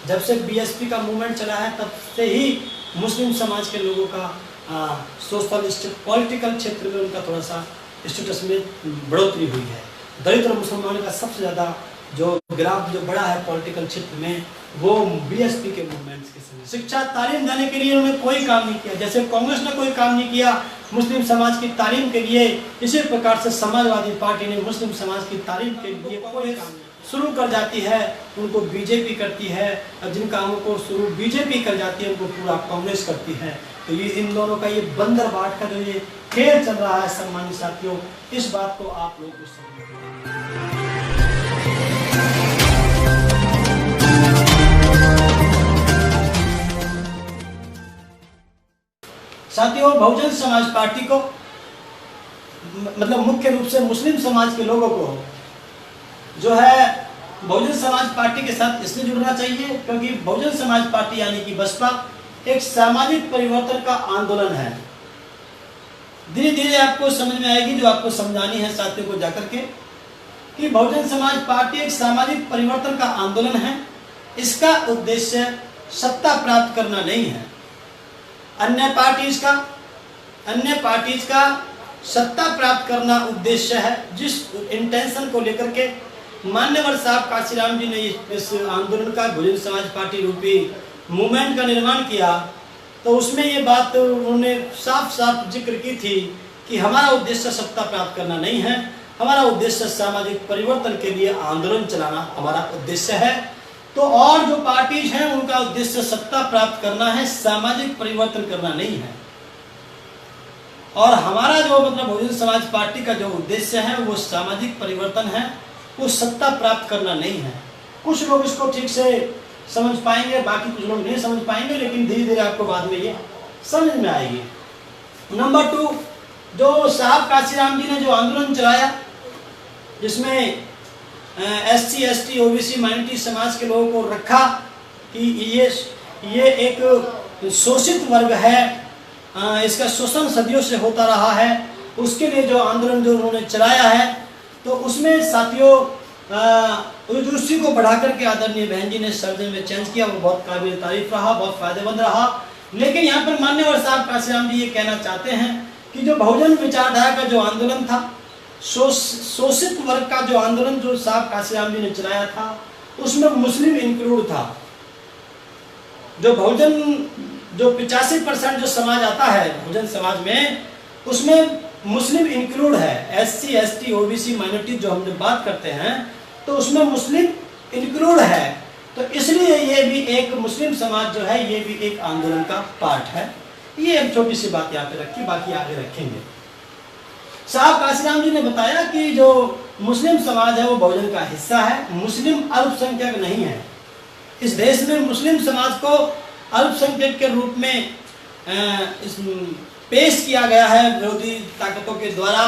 जब से बीएसपी का मूवमेंट चला है तब से ही मुस्लिम समाज के लोगों का सोशल पॉलिटिकल क्षेत्र में उनका थोड़ा सा स्टेटस में बढ़ोतरी हुई है। दलित और मुसलमानों का सबसे ज़्यादा जो ग्राफ जो बड़ा है पॉलिटिकल क्षेत्र में वो बीएसपी के मूवमेंट्स के समय। शिक्षा तालीम देने के लिए उन्होंने कोई काम नहीं किया, जैसे कांग्रेस ने कोई काम नहीं किया मुस्लिम समाज की तालीम के लिए, इसी प्रकार से समाजवादी पार्टी ने मुस्लिम समाज की तालीम के लिए कोई काम शुरू कर जाती है उनको बीजेपी करती है, और जिन कामों को शुरू बीजेपी कर जाती है उनको पूरा कांग्रेस करती है। तो ये इन दोनों का ये बंदर बाट का जो ये खेल चल रहा है सम्मानित साथियों, इस बात को आप लोग को समझना। साथियों, बहुजन समाज पार्टी को मतलब मुख्य रूप से मुस्लिम समाज के लोगों को जो है बहुजन समाज पार्टी के साथ इसलिए जुड़ना चाहिए क्योंकि बहुजन समाज पार्टी यानी कि बसपा एक सामाजिक परिवर्तन का आंदोलन है। धीरे धीरे आपको समझ में आएगी, जो आपको समझानी है साथियों को जाकर के, कि बहुजन समाज पार्टी एक सामाजिक परिवर्तन का आंदोलन है। इसका उद्देश्य सत्ता प्राप्त करना नहीं है। अन्य पार्टीज का सत्ता प्राप्त करना उद्देश्य है। जिस इंटेंशन को लेकर के मान्यवर साहब काशीराम जी ने इस आंदोलन का बहुजन समाज पार्टी रूपी मूवमेंट का निर्माण किया, तो उसमें ये बात उन्होंने साफ साफ जिक्र की थी कि हमारा उद्देश्य सत्ता प्राप्त करना नहीं है, हमारा उद्देश्य सामाजिक परिवर्तन के लिए आंदोलन चलाना हमारा उद्देश्य है। तो और जो पार्टीज हैं उनका उद्देश्य सत्ता प्राप्त करना है, सामाजिक परिवर्तन करना नहीं है। और हमारा जो मतलब बहुजन समाज पार्टी का जो उद्देश्य है वो सामाजिक परिवर्तन है, वो सत्ता प्राप्त करना नहीं है। कुछ लोग इसको ठीक से समझ पाएंगे, बाकी कुछ लोग नहीं समझ पाएंगे, लेकिन धीरे धीरे आपको बाद में ये समझ में आएगी। नंबर 2, जो साहब काशीराम जी ने जो आंदोलन चलाया जिसमें SC ST OBC माइनॉरिटी समाज के लोगों को रखा कि ये एक शोषित वर्ग है, इसका शोषण सदियों से होता रहा है, उसके लिए जो आंदोलन जो उन्होंने चलाया है, तो उसमें साथियों उसी को बढ़ा करके आदरणीय बहन जी ने सर्जन में चेंज किया, वो बहुत काबिल तारीफ रहा, बहुत फायदेमंद रहा। लेकिन यहाँ पर मान्यवर साहब काशीराम जी ये कहना चाहते हैं कि जो बहुजन विचारधारा का जो आंदोलन था, शोषित वर्ग का जो आंदोलन जो साहब काशीराम जी ने चलाया था, उसमें मुस्लिम इंक्लूड था। जो बहुजन जो 85% जो समाज आता है बहुजन समाज में, उसमें मुस्लिम इंक्लूड है। SC ST OBC माइनॉरिटी जो हम जब बात करते हैं तो उसमें मुस्लिम इंक्लूड है। तो इसलिए ये भी एक मुस्लिम समाज जो है ये भी एक आंदोलन का पार्ट है। ये एक छोटी सी बात यहाँ पे रखी, बाकी आगे रखेंगे। साहब काशीराम जी ने बताया कि जो मुस्लिम समाज है वो बहुजन का हिस्सा है, मुस्लिम अल्पसंख्यक नहीं है। इस देश में मुस्लिम समाज को अल्पसंख्यक के रूप में पेश किया गया है विरोधी ताकतों के द्वारा,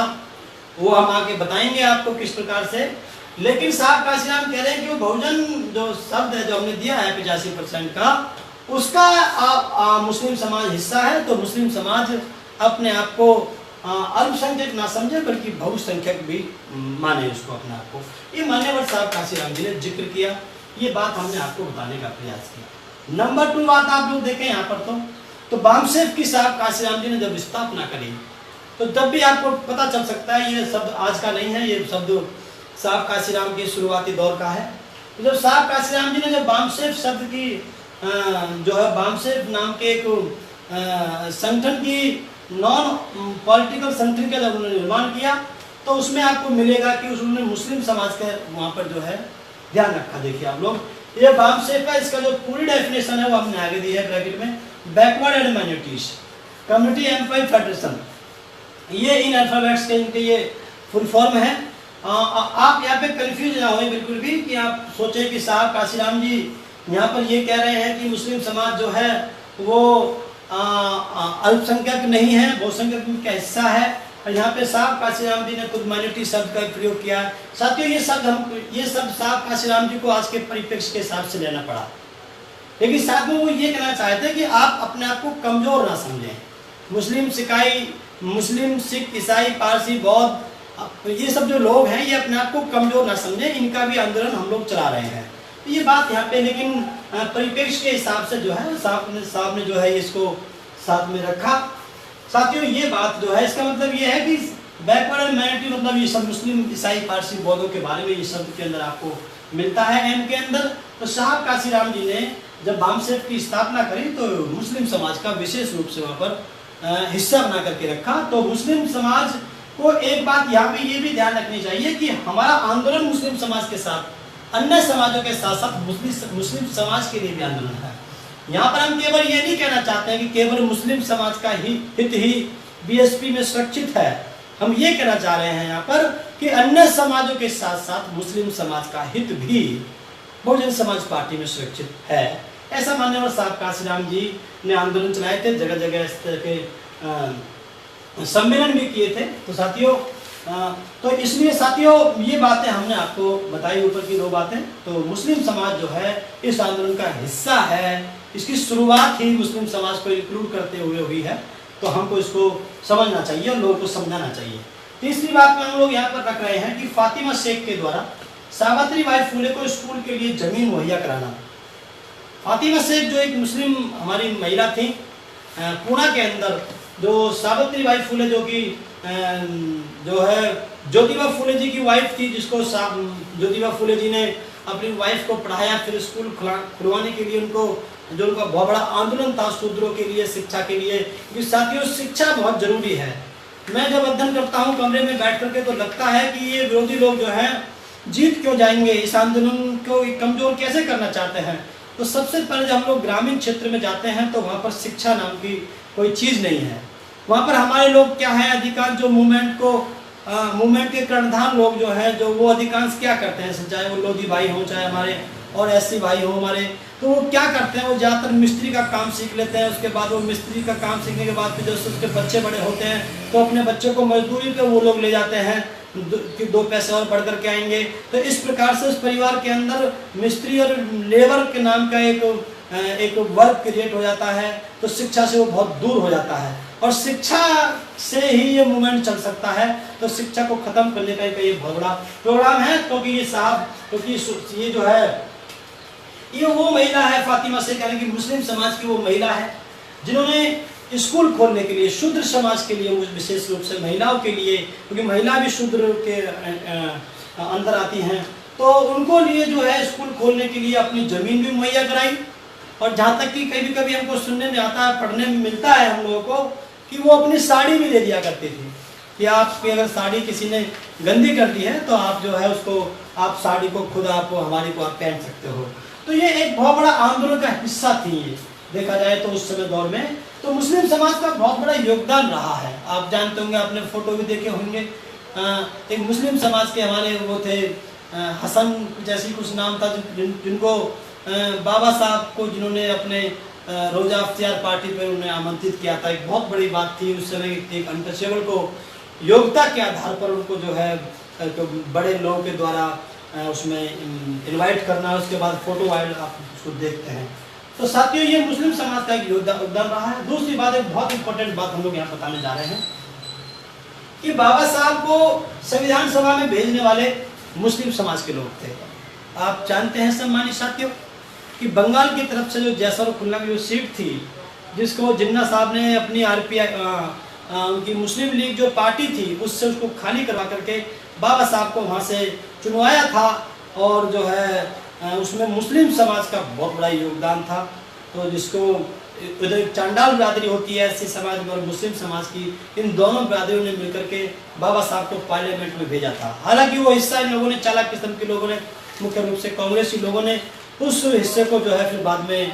वो हम आगे बताएंगे आपको किस प्रकार से। लेकिन साहब काशीराम कह रहे हैं कि वो बहुजन जो शब्द है जो हमने दिया है 85% का, उसका मुस्लिम समाज हिस्सा है। तो मुस्लिम समाज अपने आप को अल्पसंख्यक ना समझे बल्कि बहुसंख्यक भी माने उसको अपने आप को। ये मान्यवर साहब काशीराम जी ने जिक्र किया, ये बात हमने आपको बताने का प्रयास किया। नंबर 2 बात आप लोग देखें यहाँ पर, तो बामसेफ की साहब काशीराम जी ने जब स्थापना करी, तो तब भी आपको पता चल सकता है ये शब्द आज का नहीं है, ये शब्द साहब काशीराम के शुरुआती दौर का है। तो जब साहब काशीराम जी ने जब बामसेफ शब्द की जो है बामसेफ नाम के एक संगठन की नॉन पॉलिटिकल संगठन का जब उन्होंने निर्माण किया, तो उसमें आपको मिलेगा कि उन्होंने मुस्लिम समाज का वहाँ पर जो है ध्यान रखा। देखिए आप लोग, ये बामसेफ का इसका जो पूरी डेफिनेशन है वो हमने आगे दी है ब्रैकेट में, backward and minorities community employee federation, ये इन अल्फाबेट्स के इनके ये फुल फॉर्म है। आप यहाँ पे कंफ्यूज ना होए बिल्कुल भी कि आप सोचें कि साहब काशीराम जी यहाँ पर ये कह रहे हैं कि मुस्लिम समाज जो है वो अल्पसंख्यक नहीं है, बहुसंख्यक का हिस्सा है। और यहाँ पे साहब काशीराम जी ने खुद माइनॉरिटी शब्द का प्रयोग किया। साथियों ये शब्द साहब काशीराम जी को आज के परिप्रेक्ष्य के हिसाब से लेना पड़ा, लेकिन साथ में वो ये कहना चाहते हैं कि आप अपने आप को कमजोर ना समझें। मुस्लिम सिख ईसाई पारसी बौद्ध ये सब जो लोग हैं ये अपने आप को कमजोर ना समझें, इनका भी आंदोलन हम लोग चला रहे हैं। तो ये बात यहाँ पे, लेकिन परिप्रेक्ष्य के हिसाब से जो है साहब ने जो है इसको साथ में रखा। साथियों ये बात जो है, इसका मतलब ये है कि बैकवर्ड माइनॉरिटी मतलब ये सब मुस्लिम, ईसाई, पारसी, बौद्धों के बारे में ये शब्द के अंदर आपको मिलता है एम के अंदर। तो साहब काशीराम जी ने जब बामसेफ की स्थापना करी तो मुस्लिम समाज का विशेष रूप से वहाँ पर हिस्सा बना करके रखा। तो मुस्लिम समाज को एक बात यहाँ पे ये भी ध्यान रखनी चाहिए कि हमारा आंदोलन मुस्लिम समाज के साथ अन्य समाजों के साथ साथ मुस्लिम समाज के लिए भी आंदोलन है। यहाँ पर हम केवल ये नहीं कहना चाहते हैं कि केवल मुस्लिम समाज का ही हित ही बीएसपी में सुरक्षित है। हम ये कहना चाह रहे हैं यहाँ पर कि अन्य समाजों के साथ साथ मुस्लिम समाज का हित भी बहुजन समाज पार्टी में सुरक्षित है। ऐसा मान्यवर साहब काशीराम जी ने आंदोलन चलाए थे, जगह जगह इस तरह के सम्मेलन भी किए थे। तो साथियों तो इसलिए साथियों ये बातें हमने आपको बताई, ऊपर की 2 बातें। तो मुस्लिम समाज जो है इस आंदोलन का हिस्सा है, इसकी शुरुआत ही मुस्लिम समाज को इंक्लूड करते हुए हुई है। तो हमको इसको समझना चाहिए और लोगों को समझाना चाहिए। तीसरी बात में हम लोग यहाँ पर रख रहे हैं कि फातिमा शेख के द्वारा सावित्री बाई फुले को स्कूल के लिए जमीन मुहैया कराना। फातिमा शेख जो एक मुस्लिम हमारी महिला थी पुणे के अंदर, जो सावित्री बाई फुले जो कि जो है ज्योतिबा फुले जी की वाइफ थी, जिसको ज्योतिबा फुले जी ने अपनी वाइफ को पढ़ाया, फिर स्कूल खुलवाने के लिए उनको जो उनका बहुत बड़ा आंदोलन था शूद्रों के लिए, शिक्षा के लिए। क्योंकि साथियों शिक्षा बहुत जरूरी है। मैं जब अध्ययन करता हूँ कमरे में बैठ करके तो लगता है कि ये विरोधी लोग जो हैं जीत क्यों जाएंगे, इस आंदोलन को कमजोर कैसे करना चाहते हैं। तो सबसे पहले जब हम लोग ग्रामीण क्षेत्र में जाते हैं तो वहाँ पर शिक्षा नाम की कोई चीज़ नहीं है। वहाँ पर हमारे लोग क्या है, अधिकांश जो मूवमेंट के कर्णधार लोग जो है, जो वो अधिकांश क्या करते हैं, चाहे वो लोधी भाई हो चाहे हमारे और ऐसी भाई हो हमारे, तो वो क्या करते हैं, वो ज़्यादातर मिस्त्री का काम सीख लेते हैं। उसके बाद वो मिस्त्री का काम सीखने के बाद फिर जब उसके बच्चे बड़े होते हैं तो अपने बच्चों को मजदूरी पे वो लोग ले जाते हैं कि 2 पैसे और बढ़ कर के आएंगे। तो इस प्रकार से उस परिवार के अंदर मिस्त्री और लेबर के नाम का एक वर्ग क्रिएट हो जाता है। तो शिक्षा से वो बहुत दूर हो जाता है और शिक्षा से ही ये मूवमेंट चल सकता है। तो शिक्षा को ख़त्म करने का ये बहुत बड़ा प्रोग्राम है। क्योंकि ये साहब, क्योंकि ये जो है ये वो महिला है फातिमा शेख, यानी कि मुस्लिम समाज की वो महिला है जिन्होंने स्कूल खोलने के लिए शूद्र समाज के लिए, विशेष रूप से महिलाओं के लिए, क्योंकि महिला भी शूद्र के अंदर आती हैं, तो उनको लिए जो है स्कूल खोलने के लिए अपनी ज़मीन भी मुहैया कराई। और जहाँ तक कि कभी कभी हमको सुनने में आता है, पढ़ने में मिलता है हम लोगों को कि वो अपनी साड़ी भी दे दिया करती थी कि आपकी अगर साड़ी किसी ने गंदी कर दी है तो आप जो है उसको, आप साड़ी को खुद आप हमारी को आप पहन सकते हो। तो ये एक बहुत बड़ा आंदोलन का हिस्सा थी ये, देखा जाए तो उस समय दौर में। तो मुस्लिम समाज का बहुत बड़ा योगदान रहा है। आप जानते होंगे, आपने फोटो भी देखे होंगे, एक मुस्लिम समाज के हमारे वो थे हसन जैसी कुछ नाम था, जिनको बाबा साहब को जिन्होंने अपने रोजा अख्तियार पार्टी पर उन्हें आमंत्रित किया था। एक बहुत बड़ी बात थी उस समय, एक अनटचेबल को योग्यता के आधार पर उनको जो है तो बड़े लोगों के द्वारा उसमें इनवाइट करना, उसके बाद फोटो वाइड आप उसको देखते हैं। तो साथियों ये मुस्लिम समाज का एक योगदान रहा है। दूसरी बात, एक बहुत इंपॉर्टेंट बात हम लोग यहाँ बताने जा रहे हैं कि बाबा साहब को संविधान सभा में भेजने वाले मुस्लिम समाज के लोग थे। आप जानते हैं सम्मानित साथियों कि बंगाल की तरफ से जो जैसर खुलना की जो सीट थी, जिसको जिन्ना साहब ने अपनी उनकी मुस्लिम लीग जो पार्टी थी उससे उसको खाली करवा करके बाबा साहब को वहाँ से चुनवाया था। और जो है उसमें मुस्लिम समाज का बहुत बड़ा योगदान था। तो जिसको उधर चांडाल बिरादरी होती है ऐसी समाज और मुस्लिम समाज की, इन दोनों बिरादरियों ने मिलकर के बाबा साहब को पार्लियामेंट में भेजा था। हालांकि वो हिस्सा इन लोगों ने, चालाक किस्म के लोगों ने, मुख्य रूप से कांग्रेसी लोगों ने उस हिस्से को जो है फिर बाद में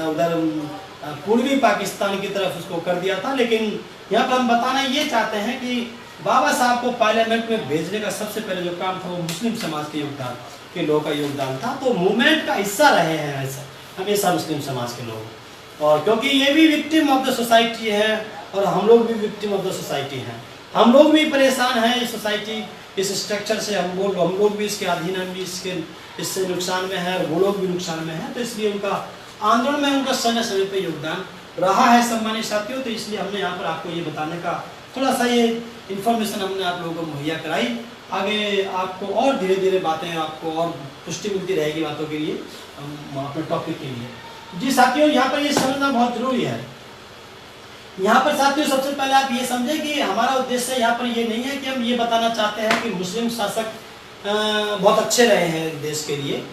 उधर पूर्वी पाकिस्तान की तरफ उसको कर दिया था। लेकिन यहाँ पर हम बताना ये चाहते हैं कि बाबा साहब को पार्लियामेंट में भेजने का सबसे पहले जो काम था वो मुस्लिम समाज के योगदान के लोगों का योगदान था। तो मूवमेंट का हिस्सा रहे हैं ऐसा हमेशा मुस्लिम समाज के लोग। और क्योंकि ये भी विक्टिम ऑफ द सोसाइटी है और हम लोग भी विक्टिम ऑफ द सोसाइटी हैं, हम लोग भी परेशान हैं इस सोसाइटी, इस स्ट्रक्चर से। हम लोग भी इसके अधीन, हम भी इससे नुकसान में है, वो लोग भी नुकसान में हैं। तो इसलिए उनका आंदोलन में उनका समय समय पर योगदान रहा है सम्मानित साथियों। तो इसलिए हमने यहाँ पर आपको ये बताने का थोड़ा सा ये इन्फॉर्मेशन हमने आप लोगों को मुहैया कराई। आगे आपको और धीरे धीरे बातें आपको और पुष्टि मिलती रहेगी बातों के लिए, अपने टॉपिक के लिए। जी साथियों, यहाँ पर ये समझना बहुत जरूरी है। यहाँ पर साथियों सबसे पहले आप ये समझें कि हमारा उद्देश्य यहाँ पर ये नहीं है कि हम ये बताना चाहते हैं कि मुस्लिम शासक बहुत अच्छे रहे हैं देश के लिए,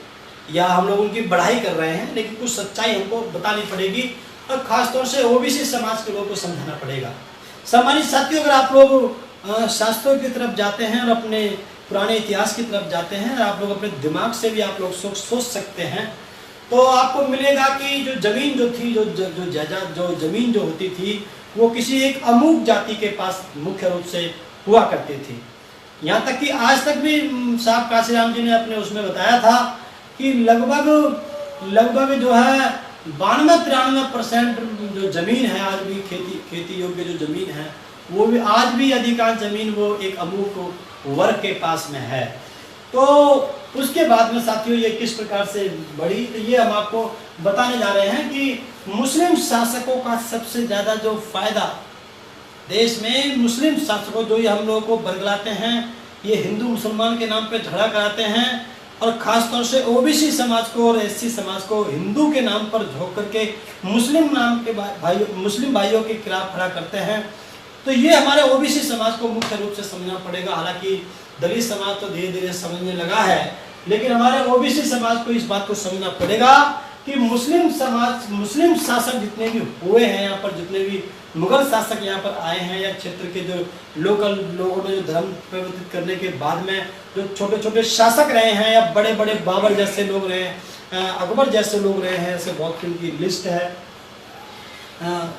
या हम लोग उनकी बढ़ाई कर रहे हैं, लेकिन कुछ सच्चाई हमको बतानी पड़ेगी और खासतौर से ओबीसी समाज के लोगों को समझाना पड़ेगा। सम्मानित साथियों, अगर आप लोग शास्त्रों की तरफ जाते हैं और अपने पुराने इतिहास की तरफ जाते हैं, आप लोग अपने दिमाग से भी आप लोग सोच सकते हैं, तो आपको मिलेगा कि जो जमीन जो थी, जो जमीन जो होती थी, वो किसी एक अमूक जाति के पास मुख्य रूप से हुआ करती थी। यहाँ तक कि आज तक भी साहब काशीराम जी ने अपने उसमें बताया था कि लगभग जो है 92-93% जो जमीन है आज भी खेती योग्य जो जमीन है, वो भी आज भी अधिकांश जमीन वो एक अमूक वर्ग के पास में है। तो उसके बाद में साथियों ये किस प्रकार से बढ़ी, तो ये हम आपको बताने जा रहे हैं कि मुस्लिम शासकों का सबसे ज़्यादा जो फायदा देश में, मुस्लिम शासकों जो ये हम लोगों को बरगलाते हैं, ये हिंदू मुसलमान के नाम पे झगड़ा कराते हैं, और ख़ास तौर से ओबीसी समाज को और एससी समाज को हिंदू के नाम पर झोंक करके मुस्लिम नाम के मुस्लिम भाइयों के खिलाफ खड़ा करते हैं। तो ये हमारे ओबीसी समाज को मुख्य रूप से समझना पड़ेगा। हालांकि दलित समाज तो धीरे धीरे समझने लगा है, लेकिन हमारे ओबीसी समाज को इस बात को समझना पड़ेगा कि मुस्लिम शासक जितने भी हुए हैं यहाँ पर, जितने भी मुगल शासक यहाँ पर आए हैं, या क्षेत्र के जो लोकल लोगों ने जो धर्म परिवर्तित करने के बाद में जो छोटे छोटे शासक रहे हैं, या बड़े बड़े बाबर जैसे लोग रहे हैं, अकबर जैसे लोग रहे हैं, ऐसे बहुत की लिस्ट है,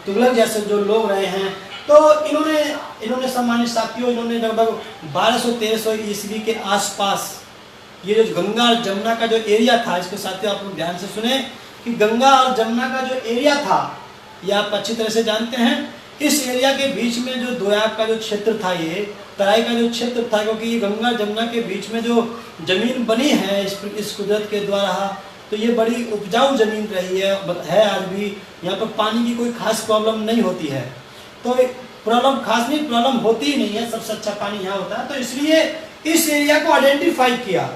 तुगलक जैसे जो लोग रहे हैं, तो इन्होंने सम्मानित साथियों, इन्होंने लगभग 1200-1300 ईस्वी के आसपास ये जो गंगा और जमुना का जो एरिया था, इसके साथियों आप लोग ध्यान से सुने कि गंगा और जमुना का जो एरिया था, ये आप अच्छी तरह से जानते हैं। इस एरिया के बीच में जो दोयाब का जो क्षेत्र था, ये तराई का जो क्षेत्र था, क्योंकि ये गंगा जमुना के बीच में जो जमीन बनी है इस कुदरत के द्वारा, तो ये बड़ी उपजाऊ जमीन रही है आज भी। यहाँ पर पानी की कोई खास प्रॉब्लम नहीं होती है, तो प्रॉब्लम होती ही नहीं है, सबसे अच्छा पानी यहाँ होता है। तो इसलिए इस एरिया को आइडेंटिफाई किया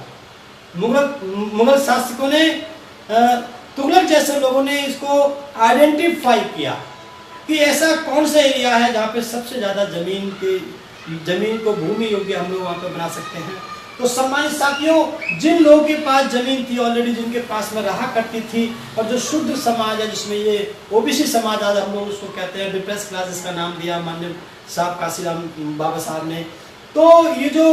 मुगल शासकों ने, तुगलक जैसे लोगों ने इसको आइडेंटिफाई किया कि ऐसा कौन सा एरिया है जहाँ पे सबसे ज़्यादा जमीन को भूमि योग्य हम लोग वहाँ पे बना सकते हैं। तो सम्मानित साथियों, जिन लोगों के पास जमीन थी ऑलरेडी, जिनके पास में रहा करती थी, और जो शुद्ध समाज है, जिसमें ये ओबीसी समाज आज हम लोग उसको कहते हैं, डिप्रेस क्लास इसका नाम दिया माननीय साहब काशीराम बाबा साहब ने। तो ये जो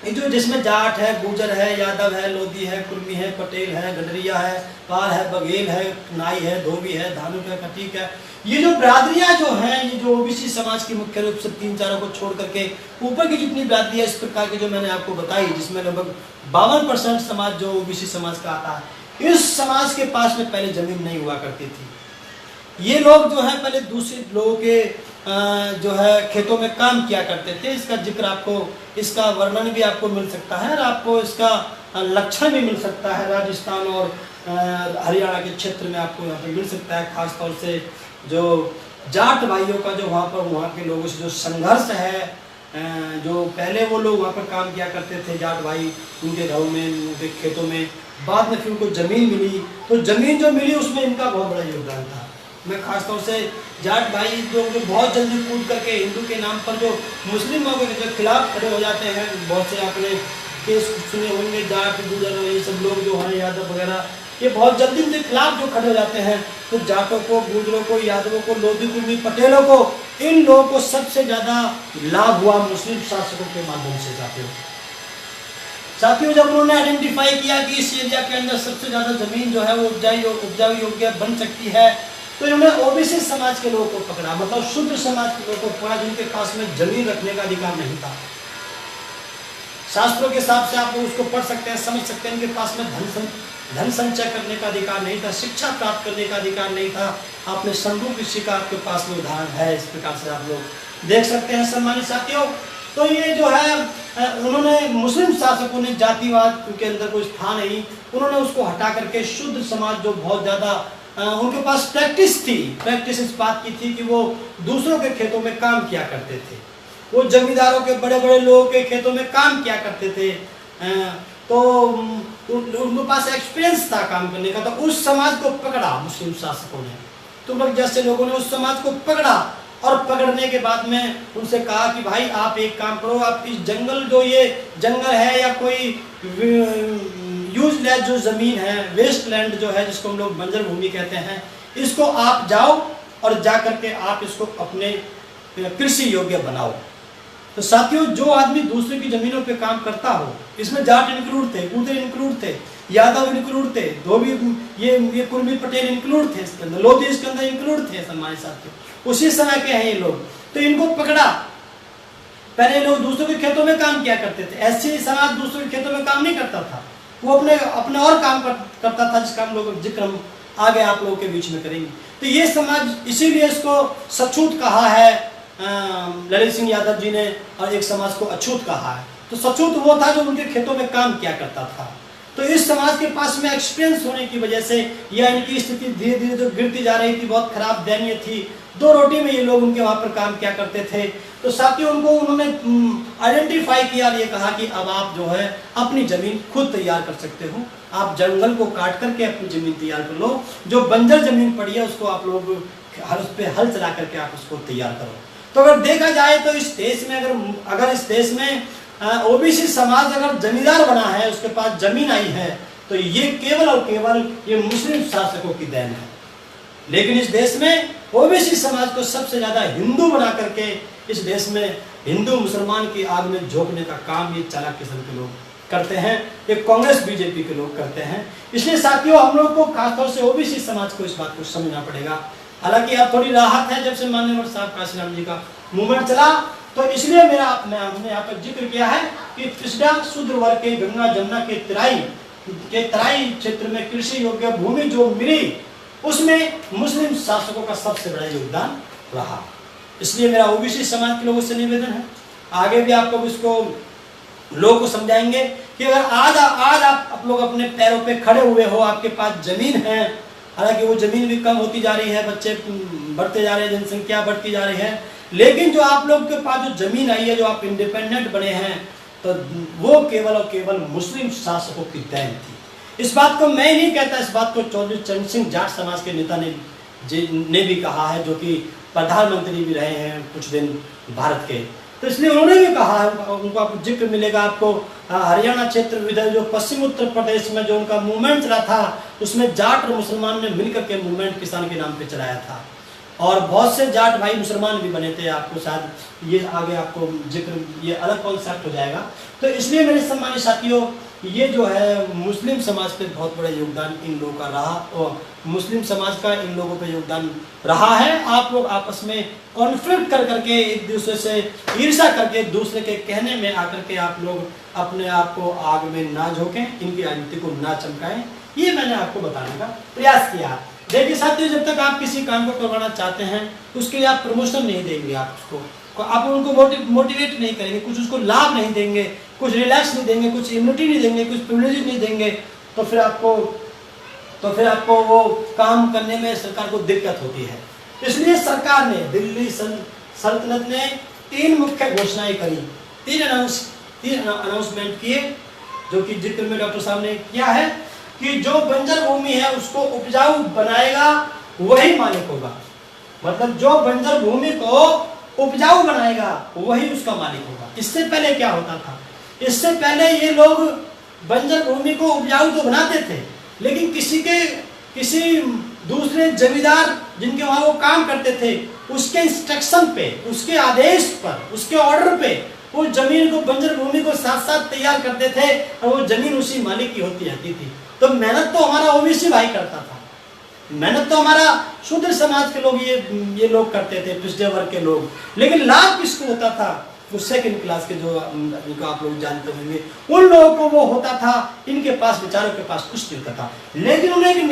जिसमें जाट है, गुर्जर है, यादव है, लोधी है, कुर्मी है, पटेल है, गडरिया है, पाल है, बघेल है, नाई है, धोबी है, धानुक है, कटीक है, ये जो बिरादरियां जो हैं, ये जो ओबीसी समाज की मुख्य रूप से 3-4 को छोड़ करके ऊपर की जितनी बिरादरियां इस प्रकार की जो मैंने आपको बताई, जिसमें लगभग 52% समाज जो ओबीसी समाज का आता है, इस समाज के पास में पहले जमीन नहीं हुआ करती थी। ये लोग जो है पहले दूसरे लोगों के जो है खेतों में काम किया करते थे। इसका जिक्र आपको, इसका वर्णन भी आपको मिल सकता है, और आपको इसका लक्षण भी मिल सकता है राजस्थान और हरियाणा के क्षेत्र में आपको यहाँ पे मिल सकता है। खास तौर से जो जाट भाइयों का जो वहाँ के लोगों से जो संघर्ष है, जो पहले वो लोग वहाँ पर काम किया करते थे जाट भाई, उनके घरों में, उनके खेतों में, बाद में फिर उनको ज़मीन मिली, तो ज़मीन जो मिली उसमें इनका बहुत बड़ा योगदान था। मैं खासतौर से जाट भाई जो बहुत जल्दी कूद करके हिंदू के नाम पर जो मुस्लिमों के खिलाफ खड़े हो जाते हैं, बहुत से आपने केस सुने होंगे, जाट गुजर ये सब लोग जो हैं, यादव वगैरह, ये बहुत जल्दी इनके खिलाफ जो खड़े हो जाते हैं, तो जाटों को, गुजरों को, यादवों को, लोधी कुर्मी, पटेलों को, इन लोगों को सबसे ज़्यादा लाभ हुआ मुस्लिम शासकों के माध्यम से। साथियों जब उन्होंने आइडेंटिफाई किया कि इस एरिया के अंदर सबसे ज़्यादा ज़मीन जो है वो उपजाऊ योग्य बन सकती है, तो इन्होंने ओबीसी समाज के लोगों को पकड़ा, मतलब शुद्ध समाज के लोगों को पकड़ा, जिनके पास में जमीन रखने का अधिकार नहीं था। शास्त्रों के हिसाब से आप लोग उसको पढ़ सकते हैं, समझ सकते हैं, इनके पास में धन संचय करने का अधिकार नहीं था, शिक्षा प्राप्त करने का अधिकार नहीं था। आपने संदूक ऋषि का आपके पास में उदाहरण है, इस प्रकार से आप लोग देख सकते हैं। सम्मानित साथियों, तो ये जो है उन्होंने, मुस्लिम शासकों ने जातिवाद उनके अंदर कोई था नहीं, उन्होंने उसको हटा करके शुद्ध समाज जो बहुत ज़्यादा उनके पास प्रैक्टिस थी, प्रैक्टिस इस बात की थी कि वो दूसरों के खेतों में काम किया करते थे। वो जमींदारों के बड़े बड़े लोगों के खेतों में काम किया करते थे, तो उनके पास एक्सपीरियंस था काम करने का। तो उस समाज को पकड़ा मुस्लिम शासकों ने, तुम लोग जैसे लोगों ने उस समाज को पकड़ा और पकड़ने के बाद में उनसे कहा कि भाई आप एक काम करो, आप इस जंगल, जो ये जंगल है या कोई यूजलेस जो जमीन है, वेस्ट लैंड जो है, जिसको हम लोग बंजर भूमि कहते हैं, इसको आप जाओ और जा करके आप इसको अपने कृषि योग्य बनाओ। तो साथियों, जो आदमी दूसरे की जमीनों पे काम करता हो, इसमें जाट इंक्लूड थे, कूदे इंक्लूड थे, यादव इंक्लूड थे, धोबी, ये कुर्मी पटेल इंक्लूड थे इसके अंदर, लोधी इसके अंदर इंक्लूड थे हमारे साथियों, उसी समय के हैं ये लोग। तो इनको पकड़ा। पहले लोग दूसरों के खेतों में काम किया करते थे, ऐसे समाज दूसरों के खेतों में काम नहीं करता था, वो अपने और काम करता था, जिसका हम लोग जिक्र हम आगे आप लोगों के बीच में करेंगे। तो ये समाज, इसीलिए इसको सछूत कहा है ललित सिंह यादव जी ने, और एक समाज को अछूत कहा है। तो सछूत वो था जो उनके खेतों में काम किया करता था। तो इस समाज के पास में एक्सपीरियंस होने की वजह से या इनकी स्थिति धीरे धीरे जो गिरती जा रही थी, बहुत खराब दयनीय थी, 2 रोटी में ये लोग उनके वहां पर काम किया करते थे। तो साथियों, उनको उन्होंने आइडेंटिफाई किया और ये कहा कि अब आप जो है अपनी जमीन खुद तैयार कर सकते हो, आप जंगल को काट करके अपनी जमीन तैयार कर लो, जो बंजर जमीन पड़ी है उसको आप लोग उस पे हल चला करके आप उसको तैयार करो। तो अगर देखा जाए तो इस देश में अगर इस देश में ओबीसी समाज अगर जमींदार बना है, उसके पास जमीन आई है, तो ये केवल और केवल ये मुस्लिम शासकों की देन है। लेकिन इस देश में ओबीसी समाज को सबसे ज्यादा हिंदू बना करके इस देश में हिंदू मुसलमान की आग में झोंकने का काम ये चालाक किस्म के लोग करते हैं, ये कांग्रेस बीजेपी के लोग करते हैं। इसलिए साथियों, हम लोग को खासतौर से ओबीसी समाज को इस बात को समझना पड़ेगा। हालांकि अब थोड़ी राहत है जब से माननीय साहब काशीराम जी का मूवमेंट चला, तो इसलिए हमने यहाँ पर जिक्र किया है कि पिछड़ा शूद्र वर्ग के गंगा जमुना के तराई क्षेत्र में कृषि योग्य भूमि जो मिली, उसमें मुस्लिम शासकों का सबसे बड़ा योगदान रहा। इसलिए मेरा ओबीसी समाज के लोगों से निवेदन है, आगे भी आप लोग इसको लोगों को समझाएंगे कि अगर आज आप लोग अपने पैरों पे खड़े हुए हो, आपके पास जमीन है, हालांकि वो जमीन भी कम होती जा रही है, बच्चे बढ़ते जा रहे हैं, जनसंख्या बढ़ती जा रही है, लेकिन जो आप लोग के पास जो जमीन आई है, जो आप इंडिपेंडेंट बने हैं, तो वो केवल और केवल मुस्लिम शासकों की देन थी। इस बात को मैं नहीं कहता, इस बात को चौधरी चरण सिंह जाट समाज के नेता ने भी कहा है, जो कि प्रधानमंत्री भी रहे हैं कुछ दिन भारत के। तो इसलिए उन्होंने भी कहा है, उनको आपको जिक्र मिलेगा आपको हरियाणा क्षेत्र विधायक जो पश्चिम उत्तर प्रदेश में जो उनका मूवमेंट चला था, उसमें जाट और मुसलमान ने मिलकर के मूवमेंट किसान के नाम पे चलाया था, और बहुत से जाट भाई मुसलमान भी बने थे। आपको शायद ये आगे आपको जिक्र, ये अलग कॉन्सेप्ट हो जाएगा। तो इसलिए मेरे सम्मानित साथियों, ये जो है मुस्लिम समाज पे बहुत बड़ा योगदान इन लोगों का रहा, और मुस्लिम समाज का इन लोगों पे योगदान रहा है। आप लोग आपस में कॉन्फ्लिक्ट कर करके, एक दूसरे से ईर्ष्या करके, दूसरे के कहने में आकर के आप लोग अपने आप को आग में ना झोंकें, इनकी राजनीति को ना चमकाएं, ये मैंने आपको बताने का प्रयास किया। देखिए साथियों, जब तक आप किसी काम को करवाना चाहते हैं, उसके लिए आप प्रमोशन नहीं देंगे, आप उनको मोटिवेट नहीं करेंगे, कुछ उसको लाभ नहीं देंगे, कुछ रिलैक्स नहीं देंगे, कुछ इम्यूनिटी नहीं देंगे, कुछ प्रिविलेज नहीं देंगे, तो फिर आपको वो काम करने में सरकार को दिक्कत होती है। इसलिए सरकार ने, दिल्ली सल्तनत ने 3 मुख्य घोषणाएं करी, 3 अनाउंसमेंट किए, जो कि जिक्र में डॉक्टर साहब ने किया है कि जो बंजर भूमि है उसको उपजाऊ बनाएगा वही मालिक होगा। मतलब जो बंजर भूमि को उपजाऊ बनाएगा वही उसका मालिक होगा। इससे पहले क्या होता था? इससे पहले ये लोग बंजर भूमि को उपजाऊ तो बनाते थे, लेकिन किसी दूसरे जमींदार जिनके वहां वो काम करते थे, उसके इंस्ट्रक्शन पे, उसके आदेश पर, उसके ऑर्डर पे वो जमीन को, बंजर भूमि को साथ साथ तैयार करते थे, और वो जमीन उसी मालिक की होती रहती थी। तो मेहनत तो हमारा ओबीसी भाई करता था, मेहनत तो हमारा शूद्र समाज के लोग, ये लोग करते थे, पिछड़े वर्ग के लोग। लेकिन लाभ किसको होता था? वो सेकंड क्लास के जिनको आप लोग जानते होंगे, उन लोगों को वो होता था। इनके पास, बेचारों के पास कुछ नहीं होता था। लेकिन उन्होंने एक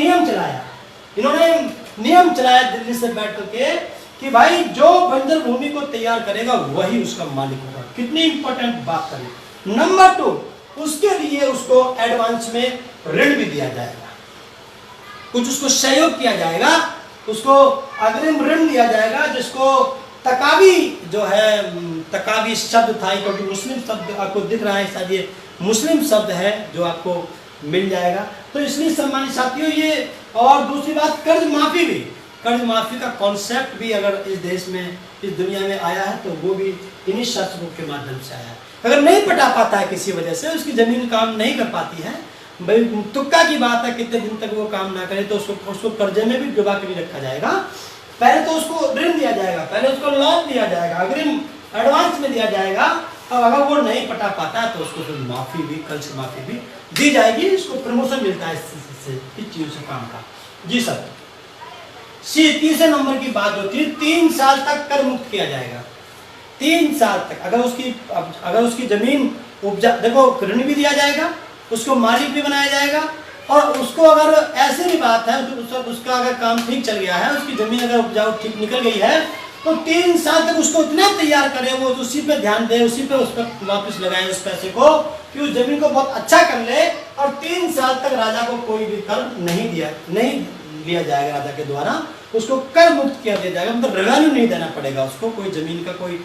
नियम चलाया, दिल्ली से बैठ करके कि भाई जो बंजर भूमि को तैयार करेगा वही उसका मालिक होगा। कितनी इंपॉर्टेंट बात करें। नंबर 2, उसके लिए उसको एडवांस में ऋण भी दिया जाएगा, कुछ उसको सहयोग किया जाएगा, उसको अग्रिम ऋण दिया जाएगा, जिसको तकावी जो है, तकावी शब्द था, क्योंकि मुस्लिम शब्द आपको दिख रहा है, शायद ये मुस्लिम शब्द है जो आपको मिल जाएगा। तो इसलिए सम्मानित साथियों ये, और दूसरी बात कर्ज माफी भी, कर्ज माफी का कॉन्सेप्ट भी अगर इस देश में, इस दुनिया में आया है तो वो भी इन्हीं शासकों के माध्यम से आया है। अगर नहीं पटा पाता है किसी वजह से, उसकी जमीन काम नहीं कर पाती है, भाई तुक्का की बात है, कितने दिन तक वो काम ना करे तो उसको कर्जे में भी डुबा कर रखा जाएगा। पहले तो उसको ऋण दिया जाएगा, पहले उसको लोन दिया जाएगा, अग्रिम एडवांस में दिया जाएगा, और अगर वो नहीं पटा पाता तो उसको फिर माफी भी, कर्ज माफी भी दी जाएगी, इसको प्रमोशन मिलता है इस चीजों से काम का। जी सर। तीसरे नंबर की बात होती है, 3 साल तक कर मुक्त किया जाएगा। 3 साल तक अगर उसकी जमीन उपजा, देखो ऋण भी दिया जाएगा, उसको मालिक भी बनाया जाएगा, और उसको अगर ऐसे भी बात है उसका अगर काम ठीक चल गया है, उसकी जमीन अगर उपजाऊ ठीक निकल गई है, तो 3 साल तक उसको इतना तैयार करे, वो उसी पे ध्यान दे, उसी पे उस पर वापस लगाए उस पैसे को, कि उस जमीन को बहुत अच्छा कर ले, और 3 साल तक राजा को कोई भी कर नहीं लिया जाएगा राजा के द्वारा, उसको कर मुक्त किया दिया जाएगा, मतलब रेवेन्यू नहीं देना पड़ेगा उसको, कोई जमीन का कोई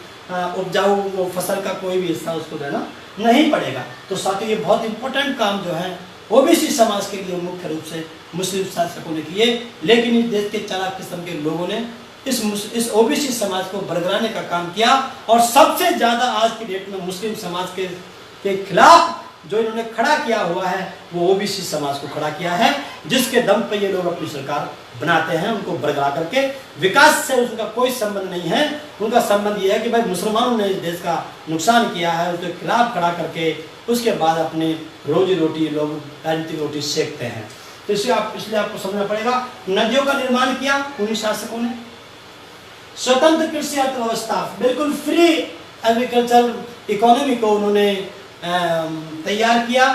उपजाऊ फसल का कोई भी हिस्सा उसको देना नहीं पड़ेगा। तो साथियों ये बहुत इंपॉर्टेंट काम जो है ओबीसी समाज के लिए मुख्य रूप से मुस्लिम शासकों ने किए, लेकिन इस देश के चालाक किस्म के लोगों ने इस ओबीसी समाज को बरगलाने का काम किया, और सबसे ज्यादा आज की डेट में मुस्लिम समाज के खिलाफ जो इन्होंने खड़ा किया हुआ है वो ओबीसी समाज को खड़ा किया है, जिसके दम पे ये लोग अपनी सरकार बनाते हैं, उनको बरगला करके। विकास से उनका कोई संबंध नहीं है, उनका संबंध ये है कि भाई मुसलमानों ने इस देश का नुकसान किया है, उसके खिलाफ खड़ा करके उसके बाद अपनी रोजी रोटी लोग राजनीतिक रोटी सेकते हैं। तो इसलिए आपको समझना पड़ेगा, नदियों का निर्माण किया उन्हीं शासकों ने, स्वतंत्र कृषि अर्थव्यवस्था, बिल्कुल फ्री एग्रीकल्चर इकोनॉमी को उन्होंने तैयार किया।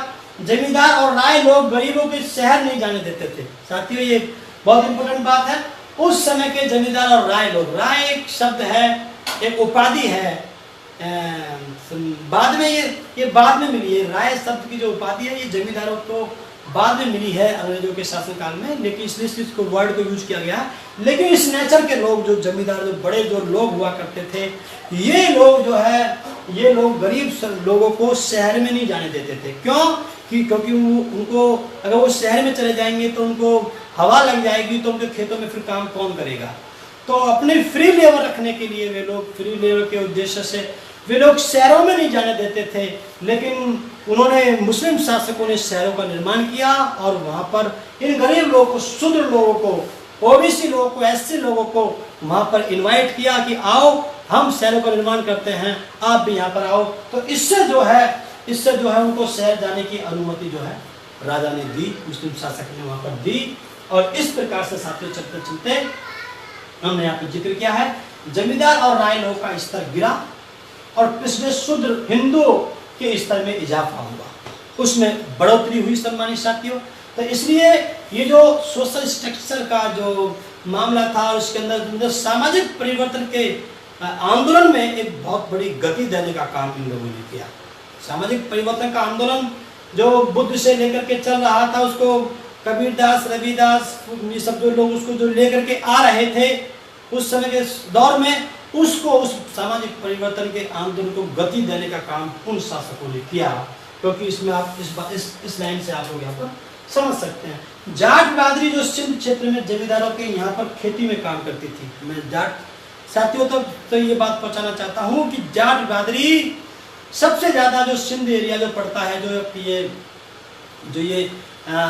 जमींदार और राय लोग गरीबों के शहर नहीं जाने देते थे। साथियों ये बहुत इंपॉर्टेंट बात है, उस समय के जमींदार और राय लोग, राय एक शब्द है, एक उपाधि है, बाद में ये बाद में मिली है, राय शब्द की जो उपाधि है ये जमींदारों को बाद में मिली है अंग्रेजों के शासनकाल में, लेकिन इसलिए इसको वर्ड को यूज किया गया। लेकिन इस नेचर के लोग जो जमींदार, जो बड़े जो लोग हुआ करते थे, ये लोग जो है, ये लोग गरीब लोगों को शहर में नहीं जाने देते थे। क्यों? क्योंकि उनको अगर वो शहर में चले जाएंगे तो उनको हवा लग जाएगी, तो उनके खेतों में फिर काम कौन करेगा। तो अपने फ्री लेबर रखने के लिए वे लोग, फ्री लेबर के उद्देश्य से वे लोग शहरों में नहीं जाने देते थे, लेकिन उन्होंने, मुस्लिम शासकों ने शहरों का निर्माण किया, और वहां पर इन गरीब लोगों को, शूद्र लोगों को, ओबीसी लोगों को, एससी लोगों को वहां पर इनवाइट किया कि आओ हम शहरों का निर्माण करते हैं, आप भी यहाँ पर आओ। तो इससे जो है उनको शहर जाने की अनुमति जो है राजा ने दी, मुस्लिम शासक ने वहां पर दी। और इस प्रकार से साथियों चलते चलते हमने यहाँ पे जिक्र किया है, जमींदार और राय लोगों का स्तर गिरा, और पिछले शूद्र हिंदुओं के स्तर में इजाफा हुआ, उसमें बढ़ोतरी हुई सम्मानित साथियों। तो इसलिए ये जो सोशल स्ट्रक्चर का जो मामला था, उसके अंदर सामाजिक परिवर्तन के आंदोलन में एक बहुत बड़ी गति देने का काम इन लोगों ने किया। सामाजिक परिवर्तन का आंदोलन जो बुद्ध से लेकर के चल रहा था, उसको कबीरदास, रविदास, ये सब जो लोग उसको जो लेकर के आ रहे थे उस समय के दौर में, उसको, उस सामाजिक परिवर्तन के आंदोलन को गति देने का काम उन शासकों ने किया। क्योंकि इसमें आप इस लाइन से आप लोग यहाँ पर समझ सकते हैं, जाट बिरादरी जो सिंध क्षेत्र में जमींदारों के यहाँ पर खेती में काम करती थी। मैं जाट साथियों तो ये बात पहुंचाना चाहता हूँ कि जाट बिरादरी सबसे ज्यादा जो सिंध एरिया जो पड़ता है,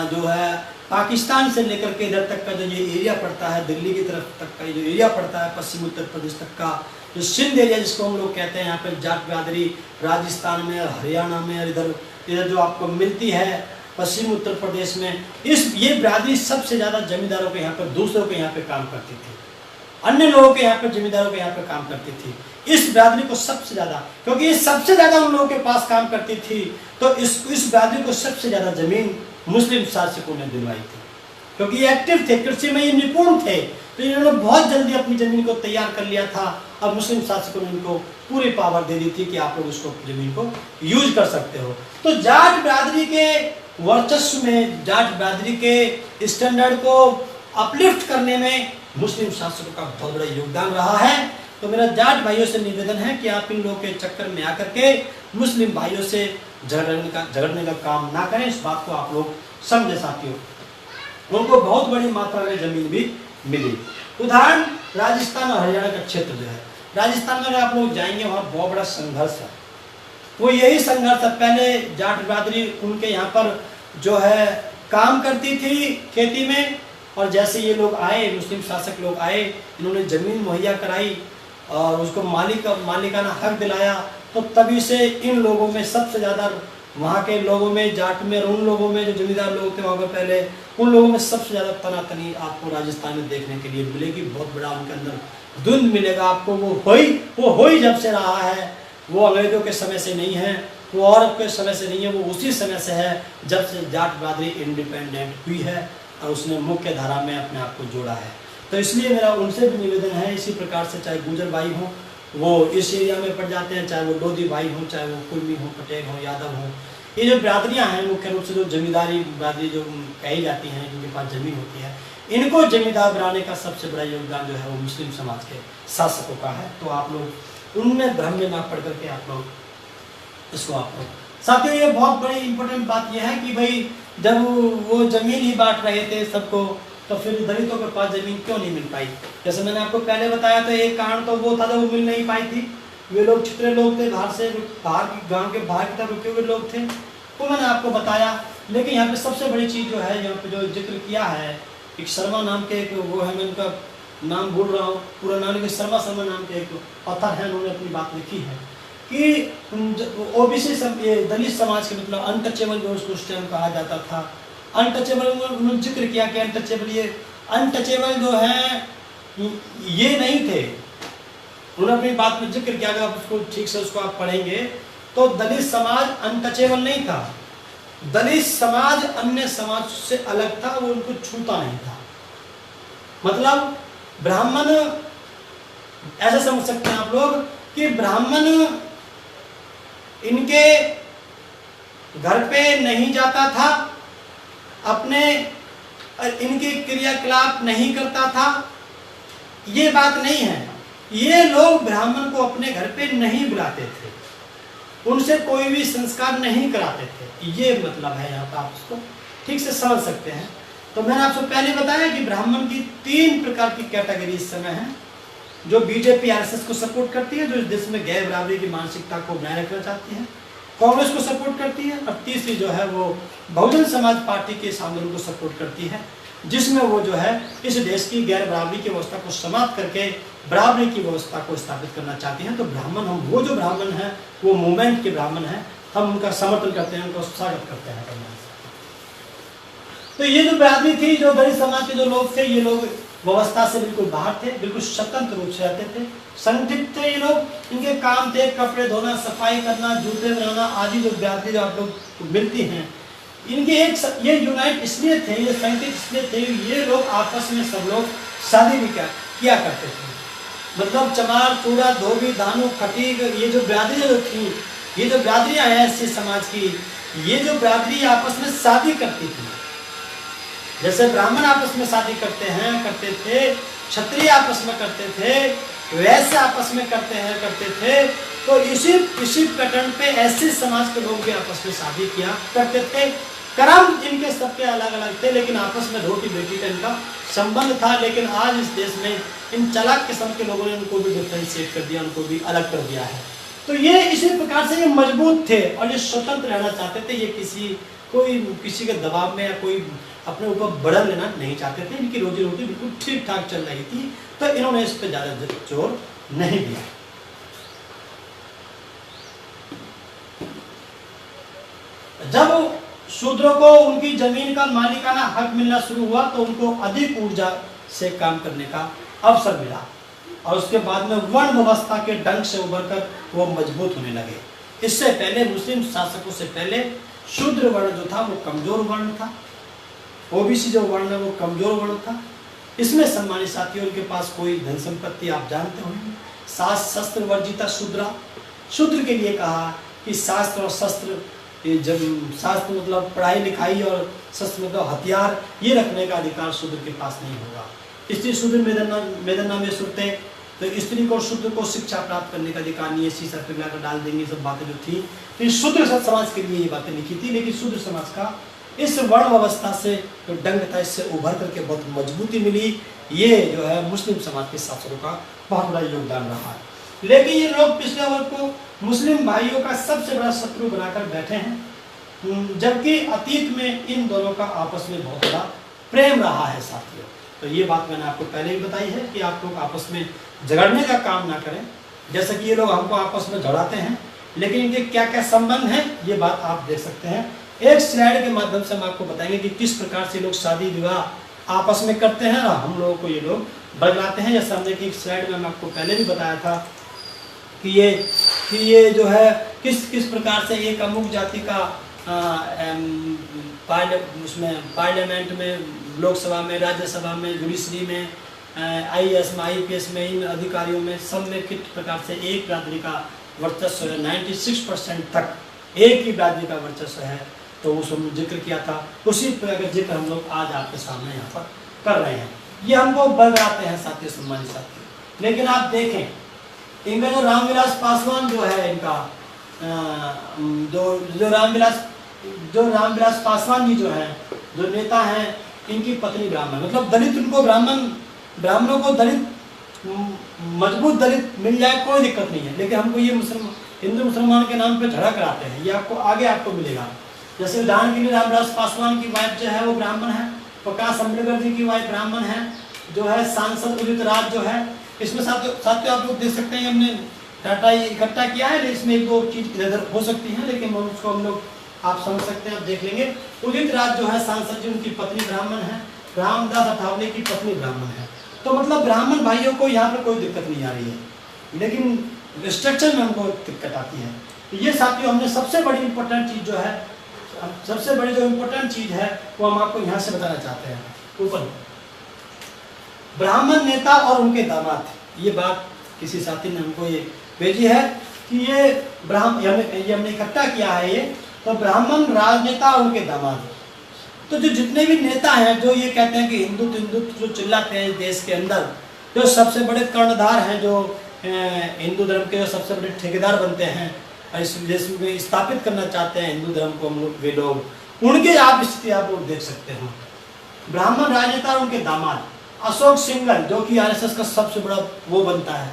जो है पाकिस्तान से लेकर के इधर तक का जो ये एरिया पड़ता है, दिल्ली की तरफ तक का जो एरिया पड़ता है, पश्चिम उत्तर प्रदेश तक का जो सिंध एरिया जिसको हम लोग कहते हैं, यहाँ पे जाट बिरादरी राजस्थान में, हरियाणा में, और इधर जो आपको मिलती है पश्चिम उत्तर प्रदेश में, ये बिरादरी सबसे ज्यादा जमींदारों के यहाँ पर, दूसरों के यहाँ पे काम करती थी, अन्य लोगों के यहाँ पर, जमींदारों के यहाँ पे काम करती थी। इस बिरादरी को सबसे ज्यादा, क्योंकि ये सबसे ज्यादा उन लोगों के पास काम करती थी, तो इस बिरादरी को सबसे ज्यादा जमीन मुस्लिम शासकों ने दिलवाई थी, क्योंकि ये एक्टिव थे, कृषि में ये निपुण थे, तो इन्होंने बहुत जल्दी अपनी जमीन को तैयार कर लिया था। अब मुस्लिम शासकों ने इनको पूरी पावर दे दी थी कि आप लोग उसको जमीन को यूज कर सकते हो। तो जाट बिरादरी के वर्चस्व में, जाट बिरादरी के स्टैंडर्ड को अपलिफ्ट करने में मुस्लिम शासकों का बहुत बड़ा योगदान रहा है। तो मेरा जाट भाइयों से निवेदन है कि आप इन लोगों के चक्कर में आकर के मुस्लिम भाइयों से झगड़ने का काम ना करें। इस बात को आप लोग समझे साथियों। उनको बहुत बड़ी मात्रा में जमीन भी मिली। उदाहरण राजस्थान और हरियाणा का क्षेत्र जो है, राजस्थान में आप लोग जाएंगे वहाँ बहुत बड़ा संघर्ष है। वो यही संघर्ष है, पहले जाट बिरादरी उनके यहाँ पर जो है काम करती थी खेती में, और जैसे ये लोग आए, मुस्लिम शासक लोग आए, इन्होंने जमीन मुहैया कराई और उसको मालिकाना हक दिलाया, तो तभी से इन लोगों में सबसे ज़्यादा, वहाँ के लोगों में, जाट में और उन लोगों में जो जमींदार लोग थे वहाँ पर पहले, उन लोगों में सबसे ज़्यादा तनातनी आपको राजस्थान में देखने के लिए मिलेगी। बहुत बड़ा उनके अंदर द्वंद्व मिलेगा आपको। वो हो ही जब से रहा है, वो अंग्रेजों के समय से नहीं है, वो और के समय से नहीं है, वो उसी समय से है जब से जाट बिरादरी इंडिपेंडेंट हुई है और उसने मुख्य धारा में अपने आप को जोड़ा है। तो इसलिए मेरा उनसे भी निवेदन है, इसी प्रकार से चाहे गुजर भाई हों वो इस एरिया में पड़ जाते हैं, चाहे वो लोधी भाई हों, चाहे वो कुर्मी हों, पटेल हों, यादव हों, ये जो बिरादरियाँ हैं मुख्य रूप से जो जमींदारी बिरादरी जो कही जाती हैं, जिनके पास ज़मीन होती है, इनको जमींदार बनाने का सबसे बड़ा योगदान जो है वो मुस्लिम समाज के शासकों का है। तो आप लोग उनमें भ्रम में ना पड़ करके आप लोग इसको आप लोग साथियों, ये बहुत बड़ी इंपॉर्टेंट बात यह है कि भाई जब वो जमीन ही बांट रहे थे सबको, तो फिर दलितों के पास जमीन क्यों नहीं मिल पाई? जैसे मैंने आपको पहले बताया था, एक कारण तो वो था वो मिल नहीं पाई थी। वे लोग छितरे लोग थे, बाहर गांव के बाहर की तरफ रुके हुए लोग थे, वो मैंने आपको बताया। लेकिन यहाँ पे सबसे बड़ी चीज़ जो है, यहाँ पे जो जिक्र किया है, एक शर्मा नाम के एक वो है, मैं उनका नाम भूल रहा हूँ पूरा नाम, लेकिन शर्मा नाम के एक ऑथर है, उन्होंने अपनी बात लिखी है कि ओबीसी दलित समाज के मतलब अनटचेबल जो उसको उस टाइम कहा जाता था, अनटचेबल, उन्होंने जिक्र किया कि अनटचेबल जो है ये नहीं थे। उन्होंने अपनी बात में जिक्र किया, अगर आप उसको ठीक से उसको आप पढ़ेंगे तो दलित समाज अनटचेबल नहीं था। दलित समाज अन्य समाज से अलग था, वो उनको छूता नहीं था। मतलब ब्राह्मण, ऐसा समझ सकते हैं आप लोग कि ब्राह्मण इनके घर पे नहीं जाता था, अपने इनके क्रियाकलाप नहीं करता था, ये बात नहीं है। ये लोग ब्राह्मण को अपने घर पे नहीं बुलाते थे, उनसे कोई भी संस्कार नहीं कराते थे, ये मतलब है। यहाँ पर आप इसको ठीक से समझ सकते हैं। तो मैंने आपसे पहले बताया कि ब्राह्मण की 3 प्रकार की कैटेगरी इस समय है, जो बीजेपी आरएसएस को सपोर्ट करती है, जो इस देश में गैर बराबरी की मानसिकता को बनाए रखना चाहती है, कांग्रेस को सपोर्ट करती है, और तीसरी जो है वो बहुजन समाज पार्टी के इस आंदोलन को सपोर्ट करती है, जिसमें वो जो है इस देश की गैर बराबरी की व्यवस्था को समाप्त करके बराबरी की व्यवस्था को स्थापित करना चाहती हैं। तो ब्राह्मण, हम वो जो ब्राह्मण हैं वो मूवमेंट के ब्राह्मण हैं, हम उनका समर्थन करते हैं, उनका स्वागत करते हैं। तो ये जो बिरादरी थी, जो दलित समाज के जो लोग थे, ये लोग व्यवस्था से बिल्कुल बाहर थे, बिल्कुल स्वतंत्र रूप से रहते थे, संगठित थे ये लोग। इनके काम थे कपड़े धोना, सफाई करना, जूते बनाना आदि। जो बिरादरी जो आप लोग मिलती हैं, इनके ये यूनाइट इसलिए थे, ये संगठित इसलिए थे, ये लोग आपस में सब लोग शादी भी किया करते थे। मतलब चमार, चूड़ा, धोबी, दानू, खटीक, ये जो बिरादरी जो थी, ये जो बिरादरियाँ हैं ऐसे समाज की, ये जो बिरादरी आपस में शादी करती थी। जैसे ब्राह्मण आपस में शादी करते थे, क्षत्रिय आपस में करते थे, वैसे आपस में करते थे। तो इसी पैटर्न पे ऐसे समाज के लोग भी आपस में शादी किया करते थे। कर्म इनके सबके अलग अलग थे, लेकिन आपस में रोटी बेटी का इनका संबंध था। लेकिन आज इस देश में इन चालाक किस्म के लोगों ने उनको भी डिफ्रेंशिएट कर दिया, उनको भी अलग कर दिया है। तो ये इसी प्रकार से ये मजबूत थे और ये स्वतंत्र रहना चाहते थे। ये किसी के दबाव में या कोई अपने ऊपर बढ़न लेना नहीं चाहते थे। इनकी रोजी रोटी बिल्कुल ठीक ठाक चल रही थी, तो इन्होंने इस पर ज्यादा जोर नहीं दिया। जब शूद्रों को उनकी जमीन का मालिकाना हक मिलना शुरू हुआ, तो उनको अधिक ऊर्जा से काम करने का अवसर मिला, और उसके बाद में वर्ण व्यवस्था के डंक से उभरकर वो मजबूत होने लगे। इससे पहले, मुस्लिम शासकों से पहले, शूद्र वर्ण जो था वो कमजोर वर्ण था, ओबीसी जो वर्ण है वो कमजोर वर्ण था। इसमें सम्मानित साथियों, उनके पास कोई धन संपत्ति आप जानते होंगे। शास्त्र शस्त्र वर्जिता शूद्रा, शूद्र के लिए कहा कि शास्त्र और शस्त्र, जब शास्त्र मतलब पढ़ाई लिखाई और शस्त्र मतलब हथियार, ये रखने का अधिकार शूद्र के पास नहीं होगा। इसलिए शूद्र मेदना में सुरते तो स्त्री को शूद्र को शिक्षा प्राप्त करने का अधिकार नहीं है, शीशा पिघला कर डाल देंगे, सब बातें जो थी। तो ये शूद्र समाज के लिए ये बातें लिखी थी, लेकिन शूद्र समाज का इस वर्ण व्यवस्था से जो डंग था, इससे उभर करके बहुत मजबूती मिली। ये जो है मुस्लिम समाज के शासकों का बहुत बड़ा योगदान रहा है। लेकिन ये लोग पिछड़े वर्ग को मुस्लिम भाइयों का सबसे बड़ा शत्रु बनाकर बैठे हैं, जबकि अतीत में इन दोनों का आपस में बहुत बड़ा प्रेम रहा है साथियों। तो ये बात मैंने आपको पहले भी बताई है कि आप लोग आपस में झगड़ने का काम ना करें, जैसा कि ये लोग हमको आपस में झगड़ाते हैं, लेकिन इनके क्या क्या संबंध हैं ये बात आप देख सकते हैं। एक स्लाइड के माध्यम से हम आपको बताएंगे कि किस प्रकार से लोग शादी विवाह आपस में करते हैं और हम लोगों को ये लोग बदलाते हैं। जैसा हमने एक स्लाइड में हमने आपको पहले भी बताया था कि ये जो है किस प्रकार से एक अमुक जाति का उसमें पार्लियामेंट में, लोकसभा में, राज्यसभा में, जुडिशरी में, IAS में, IPS में, इन अधिकारियों में सब में किस प्रकार से एक बिरादरी का वर्चस्व है। 96% तक एक ही बिरादरी का वर्चस्व है। तो उस हमने जिक्र किया था, उसी पर जिक्र हम लोग आज आपके सामने यहाँ पर कर रहे हैं। ये हमको बदलाते हैं साथियों, सम्मानित साथियों। लेकिन आप देखें इनका जो रामविलास पासवान जो है, इनका जो रामविलास पासवान जी जो हैं, जो नेता हैं, इनकी पत्नी ब्राह्मण, मतलब दलित, उनको ब्राह्मणों को दलित, मजबूत दलित मिल जाए कोई दिक्कत नहीं है, लेकिन हमको ये हिंदू मुसलमान के नाम पे झगड़ा कराते हैं। ये आपको आगे आपको मिलेगा। जैसे उदाहरण के लिए रामविलास पासवान की वाइफ जो है वो ब्राह्मण है, प्रकाश अम्बेडकर जी की वाइफ ब्राह्मण है, जो है सांसद उदित राज जो है। इसमें साथियों आप लोग देख सकते हैं, हमने डाटा इकट्ठा किया है, इसमें एक दो चीज इधर हो सकती है, लेकिन उसको हम लोग आप समझ सकते हैं, आप देख लेंगे। उदित राज जो है सांसद जी, उनकी पत्नी ब्राह्मण है, रामदास अठावले की पत्नी ब्राह्मण है। तो मतलब ब्राह्मण भाइयों को यहाँ पर कोई दिक्कत नहीं आ रही है, लेकिन स्ट्रक्चर में हमको दिक्कत आती है। तो ये साथियों हमने सबसे बड़ी इंपॉर्टेंट चीज जो है, सबसे बड़ी जो इंपॉर्टेंट चीज है वो हम आपको यहाँ से बताना चाहते हैं। ऊपर ब्राह्मण नेता और उनके दामाद, ये बात किसी साथी ने हमको ये भेजी है कि ये हमने इकट्ठा किया है ये, तो ब्राह्मण राजनेता और उनके दामाद। तो जो जितने भी नेता हैं जो ये कहते हैं कि हिंदुत्व जो चिल्लाते हैं देश के अंदर, जो सबसे बड़े कर्णधार हैं, जो हिंदू धर्म के जो सबसे बड़े ठेकेदार बनते हैं, इस देश में स्थापित करना चाहते हैं हिंदू धर्म को हम लोग, वे लोग, उनके आप स्थिति आप लोग देख सकते हैं। ब्राह्मण राजनेता और उनके दामाद, अशोक सिंघल जो कि RSS का सबसे बड़ा वो बनता है,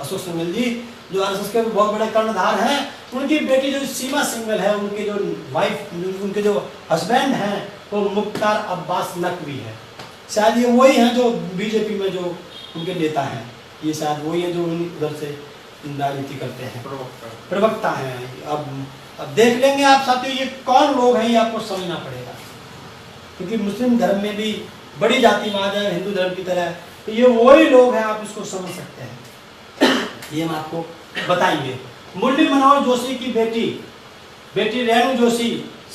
अशोक सिंघल जी जो RSS के बहुत बड़े कर्णधार हैं, उनकी बेटी जो सीमा सिंघल है, उनके जो वाइफ, उनके जो हस्बैंड हैं वो मुख्तार अब्बास नकवी है। शायद ये वही हैं जो बीजेपी में जो उनके नेता हैं, ये शायद वही हैं जो उधर से राजनीति करते हैं, प्रवक्ता हैं। अब देख लेंगे आप साथियों ये कौन लोग हैं, ये आपको समझना पड़ेगा, क्योंकि मुस्लिम धर्म में भी बड़ी जातिवाद है हिंदू धर्म की तरह, तो ये वही लोग हैं, आप इसको समझ सकते हैं। ये हम आपको बताएंगे। मुरली मनोहर जोशी की बेटी रेणु जोशी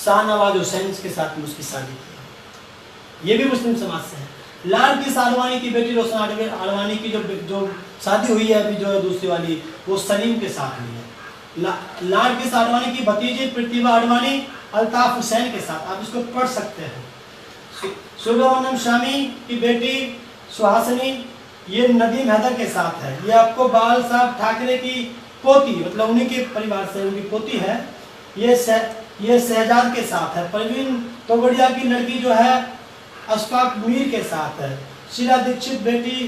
शाहनवाज हुसैन के साथ में उसकी शादी की, ये भी मुस्लिम समाज से है। लाल किस आडवाणी की बेटी रोशन आडवाणी की जो शादी हुई है अभी जो है दूसरी वाली, वो सलीम के साथ हुई है। लाल किस आडवाणी की भतीजी प्रतिभा आडवाणी अल्ताफ हुसैन के साथ, आप इसको पढ़ सकते हैं। सुब्रमण्यम स्वामी की बेटी सुहासिनी, ये नदीम हैदर के साथ है। ये आपको बाल साहब ठाकरे की पोती, मतलब उन्हीं के परिवार से उनकी पोती है, ये शहजाद के साथ है। परवीन तोगड़िया की लड़की जो है अशफाक मीर के साथ है। शीला दीक्षित बेटी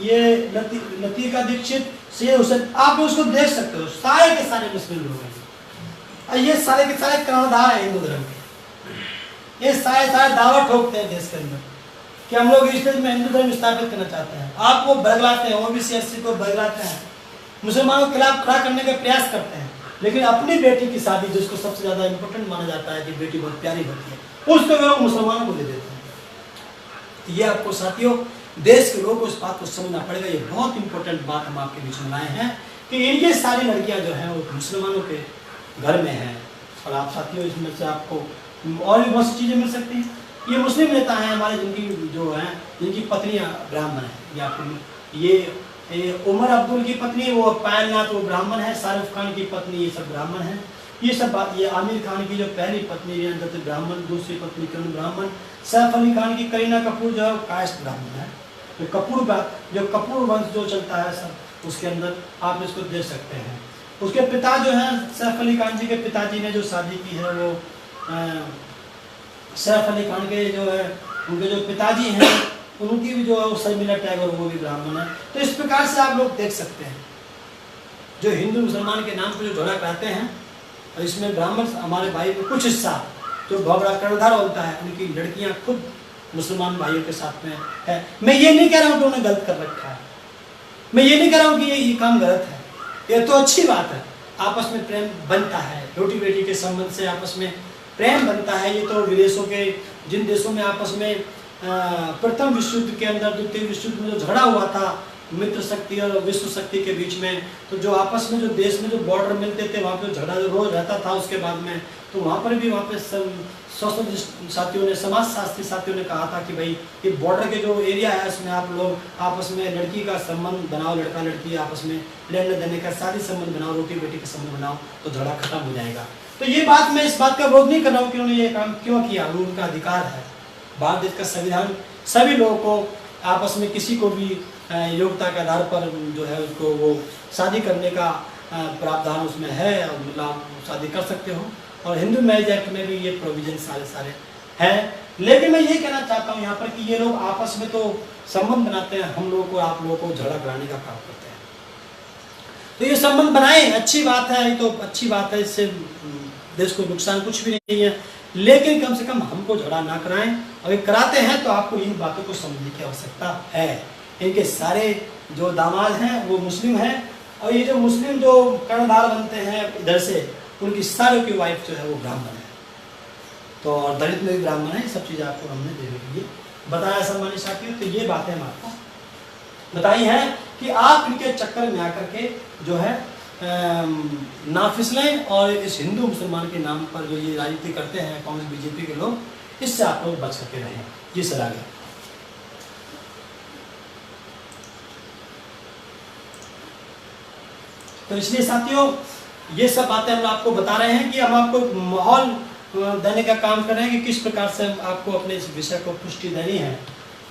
ये लतीका दीक्षित, शेर हुसैन, आप उसको देख सकते हो, सारे के सारे मुस्लिम लोग हैं। ये सारे के सारे कर्णधार है हिंदू धर्म के, ये सारे दावा ठोकते हैं देश के अंदर कि हम लोग इस देश में हिंदू धर्म स्थापित करना चाहते हैं। आपको बदलाते हैं, OBC SC को बदलाते हैं, मुसलमानों के खिलाफ खड़ा करने का प्रयास करते हैं, लेकिन अपनी बेटी की शादी जिसको सबसे ज्यादा इंपॉर्टेंट माना जाता है कि बेटी बहुत प्यारी होती है, उसको वे लोग मुसलमानों को दे देते हैं। ये आपको साथियों देश के लोगों को इस बात को समझना पड़ेगा। ये बहुत इंपॉर्टेंट बात हम आपके बीच में लाए हैं कि ये सारी लड़कियां जो हैं वो मुसलमानों के घर में हैं, और आप साथियों इसमें से आपको और भी बहुत सी चीजें मिल सकती हैं। ये मुस्लिम नेता हैं हमारे जिनकी पत्नियां ब्राह्मण हैं। ये आपको ये उमर अब्दुल की पत्नी वो पायलनाथ वो ब्राह्मण है, शाहरुख खान की पत्नी ये सब ब्राह्मण हैं। ये सब बात, ये आमिर खान की जो पहली पत्नी रीना दत्त ब्राह्मण, दूसरी पत्नी किरण ब्राह्मण, सैफ अली खान की करीना कपूर जो है कास्ट ब्राह्मण है। तो जो कपूर वंश जो चलता है सब, उसके अंदर आप इसको देख सकते हैं। उसके पिता जो हैं सैफ अली खान जी के पिताजी ने जो शादी की है वो सैफ अली खान के जो है उनके जो पिताजी हैं उनकी भी जो है शर्मिला टैगोर वो भी ब्राह्मण है। तो इस प्रकार से आप लोग देख सकते हैं जो हिंदू मुसलमान के नाम पर जो झगड़ा कराते हैं, और इसमें ब्राह्मण हमारे भाई को कुछ हिस्सा जो भवरा कर्णधार होता है, उनकी लड़कियां खुद मुसलमान भाइयों के साथ में है। मैं ये नहीं कह रहा हूँ कि उन्होंने गलत कर रखा है, मैं ये नहीं कह रहा हूँ कि ये काम गलत है, ये तो अच्छी बात है। आपस में प्रेम बनता है, रोटी बेटी के संबंध से आपस में प्रेम बनता है। ये तो विदेशों के जिन देशों में आपस में प्रथम विश्व युद्ध के अंदर, द्वितीय विश्व युद्ध में जो झगड़ा हुआ था मित्र शक्ति और विश्व शक्ति के बीच में, तो जो आपस में जो देश में जो बॉर्डर मिलते थे वहाँ पे झगड़ा जो रोज रहता था उसके बाद में, तो वहाँ पर भी वहाँ पे सोशल साथियों ने, समाज शास्त्री साथियों ने कहा था कि भाई ये बॉर्डर के जो एरिया है उसमें आप लोग आपस में लड़की का संबंध बनाओ, लड़का लड़की आपस में लेने देने का शादी संबंध बनाओ, रोटी बेटी का संबंध बनाओ, तो झगड़ा खत्म हो जाएगा। तो ये बात मैं इस बात का विरोध नहीं कर रहा हूँ कि उन्होंने ये काम क्यों किया, वो उनका अधिकार है। भारत देश का संविधान सभी लोगों को आपस में किसी को भी योग्यता के आधार पर जो है उसको वो शादी करने का प्रावधान उसमें है, और मतलब आप शादी कर सकते हो, और हिंदू मैरिज एक्ट में भी ये प्रोविजन सारे हैं। लेकिन मैं ये कहना चाहता हूँ यहाँ पर कि ये लोग आपस में तो संबंध बनाते हैं, हम लोगों को आप लोगों को झगड़ा कराने का काम करते हैं। तो ये संबंध बनाए, अच्छी बात है, ये तो अच्छी बात है, इससे देश को नुकसान कुछ भी नहीं है, लेकिन कम से कम हमको झगड़ा ना कराएं। अगर कराते हैं तो आपको इन बातों को समझने की आवश्यकता है। इनके सारे जो दामाद हैं वो मुस्लिम हैं, और ये जो मुस्लिम जो कर्णधार बनते हैं इधर से, उनकी सारों की वाइफ जो है वो ब्राह्मण है, तो और दलित में भी ब्राह्मण है। सब चीज़ आपको हमने देने के लिए बताया सम्मानित साथियों। तो ये बातें हम आपको बताई हैं कि आप इनके चक्कर में आकर के जो है ना फिसलें, और इस हिंदू मुसलमान के नाम पर जो ये राजनीति करते हैं कांग्रेस बीजेपी के लोग, इससे आप लोग बच करके रहें। जी सर आगे। तो इसलिए साथियों ये सब बातें हम आपको बता रहे हैं कि हम आपको माहौल देने का काम कर रहे हैं कि किस प्रकार से आपको अपने इस विषय को पुष्टि देनी है।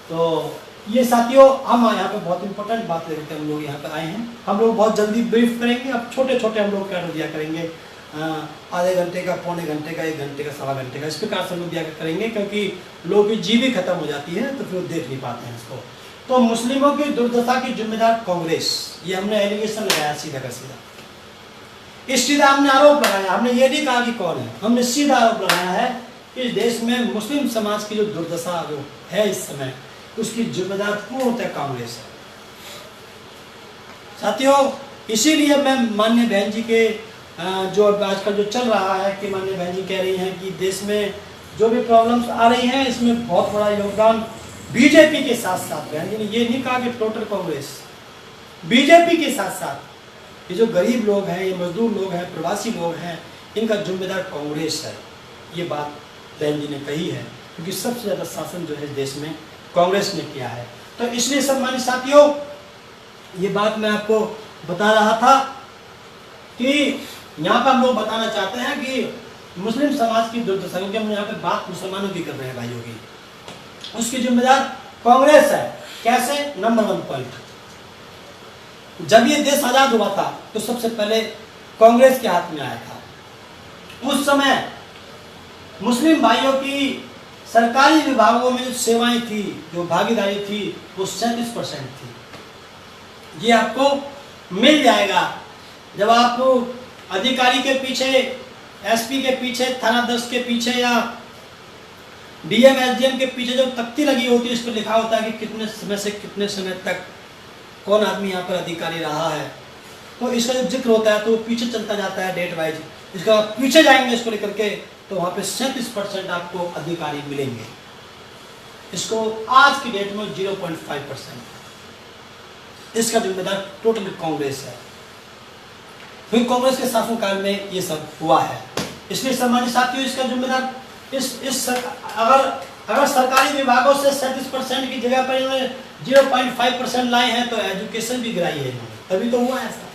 तो ये साथियों हम यहाँ पे बहुत इंपॉर्टेंट बात लेकर हम लोग यहाँ पे आए हैं। हम लोग बहुत जल्दी ब्रीफ करेंगे, अब छोटे छोटे हम लोग क्या दिया करेंगे, आधे घंटे का, पौने घंटे का, 1 घंटे का, सवा घंटे का, इस प्रकार से हम लोग दिया करेंगे, क्योंकि लोगों की जीवी खत्म हो जाती है तो फिर वो देख नहीं पाते हैं इसको। तो मुस्लिमों की दुर्दशा की जिम्मेदार कांग्रेस, ये हमने एलिगेशन लगाया सीधा का सीधा। इस सीधा हमने आरोप लगाया, हमने ये नहीं कहा कि कौन है, हमने सीधा आरोप लगाया है कि इस देश में मुस्लिम समाज की जो दुर्दशा जो है इस समय, उसकी जिम्मेदार पूर्णतः कांग्रेस है। साथियों इसीलिए मैं माननीय बहन जी के जो आजकल जो चल रहा है कि माननीय बहन जी कह रही हैं कि देश में जो भी प्रॉब्लम्स आ रही हैं इसमें बहुत बड़ा योगदान बीजेपी के साथ साथ, बहन जी ने ये नहीं कहा कि टोटल कांग्रेस, बीजेपी के साथ साथ ये जो गरीब लोग हैं, ये मजदूर लोग हैं, प्रवासी लोग हैं, इनका जिम्मेदार कांग्रेस है। ये बात बहन जी ने कही है, क्योंकि सबसे ज़्यादा शासन जो है देश में कांग्रेस ने किया है। तो इसलिए सम्मानित साथियों ये बात मैं आपको बता रहा था कि यहाँ पर हम लोग बताना चाहते हैं कि मुस्लिम समाज की दुर्दशा, क्योंकि हम यहाँ पे बात मुसलमानों की कर रहे हैं भाइयों की, उसकी जिम्मेदार कांग्रेस है। कैसे? नंबर 1 पॉइंट, जब ये देश आजाद हुआ था तो सबसे पहले कांग्रेस के हाथ में आया था। उस समय मुस्लिम भाइयों की सरकारी विभागों में जो सेवाएं थी, जो भागीदारी थी, वो 37% थी। ये आपको मिल जाएगा जब आप अधिकारी के पीछे, एसपी के पीछे, थानाध्यक्ष के पीछे या डीएम एसडीएम के पीछे जो तख्ती लगी होती है, इस पर लिखा होता है कि कितने समय से कितने समय तक कौन आदमी यहाँ पर अधिकारी रहा है, तो इसका जो जिक्र होता है तो वो पीछे चलता जाता है डेट वाइज। इसका आप पीछे जाएंगे इसको लेकर के तो वहाँ पे 37% आपको अधिकारी मिलेंगे। इसको आज की डेट में 0.5%, इसका जिम्मेदार टोटल कांग्रेस है, क्योंकि कांग्रेस के शासनकाल में ये सब हुआ है। इसलिए सम्मानित साथियों इसका जिम्मेदार अगर सरकारी विभागों से 37% की जगह पर इन्होंने 0.5% लाए हैं तो एजुकेशन भी गिराई है इन्होंने, तभी तो हुआ ऐसा।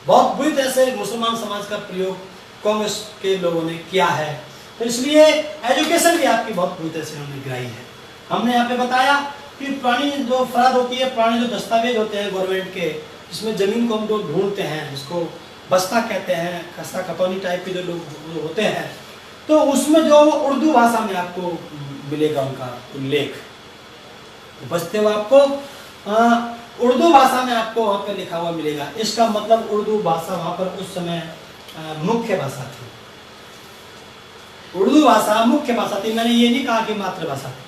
बहुत बुरी तरह से मुसलमान समाज का प्रयोग कांग्रेस के लोगों ने किया है, तो इसलिए एजुकेशन भी आपकी बहुत बुरी तरह से उन्होंने गिराई है। हमने यहाँ पे बताया कि पुरानी जो फराद होती है, पुराने जो दस्तावेज होते हैं गवर्नमेंट के, जिसमें ज़मीन को हम लोग ढूंढते हैं, जिसको बस्ता कहते हैं, खस्ता खतौनी टाइप के जो लोग होते हैं, तो उसमें जो उर्दू भाषा में आपको मिलेगा उनका उल्लेख। बस्ते हुए आपको उर्दू भाषा में आपको वहाँ पे लिखा हुआ मिलेगा। इसका मतलब उर्दू भाषा वहाँ पर उस समय मुख्य भाषा थी। उर्दू भाषा मुख्य भाषा थी। मैंने ये नहीं कहा कि मातृभाषा थी,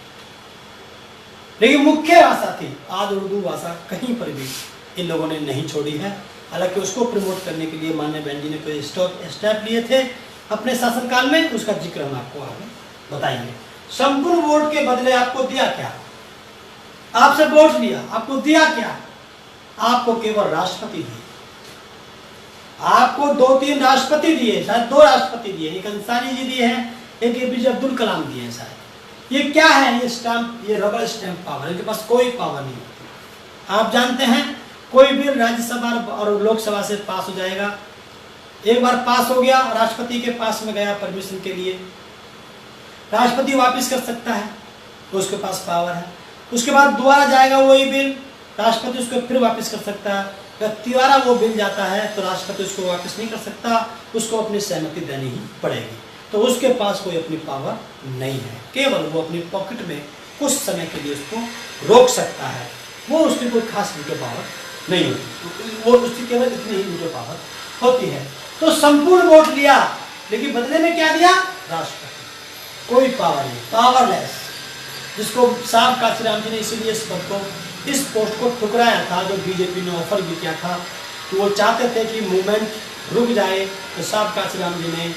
लेकिन मुख्य भाषा थी। आज उर्दू भाषा कहीं पर भी इन लोगों ने नहीं छोड़ी है। हालांकि उसको प्रमोट करने के लिए माननीय बहन जी ने कोई स्टेप लिए थे अपने शासनकाल में, उसका जिक्र हम आपको आगे बताएंगे। संपूर्ण वोट के बदले आपको दिया क्या? आपसे वोट लिया, आपको दिया क्या? आपको केवल राष्ट्रपति दिए। आपको 2-3 राष्ट्रपति दिए, शायद 2 राष्ट्रपति दिए। एक अंसारी जी दिए हैं, एक APJ अब्दुल कलाम दिए हैं शायद। ये क्या है? ये स्टैंप, ये रबर स्टैंप पावर। इनके पास कोई पावर नहीं होती। आप जानते हैं कोई बिल राज्यसभा और लोकसभा से पास हो जाएगा, एक बार पास हो गया, राष्ट्रपति के पास में गया परमिशन के लिए, राष्ट्रपति वापस कर सकता है, तो उसके पास पावर है। उसके बाद दोबारा जाएगा वही बिल, राष्ट्रपति उसको फिर वापस कर सकता है। अगर तिबारा वो बिल जाता है तो राष्ट्रपति उसको वापस नहीं कर सकता, उसको अपनी सहमति देनी ही पड़ेगी। तो उसके पास कोई अपनी पावर नहीं है, केवल वो अपनी पॉकेट में कुछ समय के लिए उसको रोक सकता है। वो उसकी कोई खास वीटो पावर नहीं होती, वो उसकी केवल इतनी ही वीटो पावर होती है। तो संपूर्ण वोट लिया, लेकिन बदले में क्या दिया? राष्ट्रपति। कोई पावर नहीं, पावरलेस। जिसको साहब काशीराम जी ने इसीलिए इस पद को, इस पोस्ट को ठुकराया था, जो बीजेपी ने ऑफर भी किया था। तो वो चाहते थे कि मूवमेंट रुक जाए, तो साहब काशीराम जी ने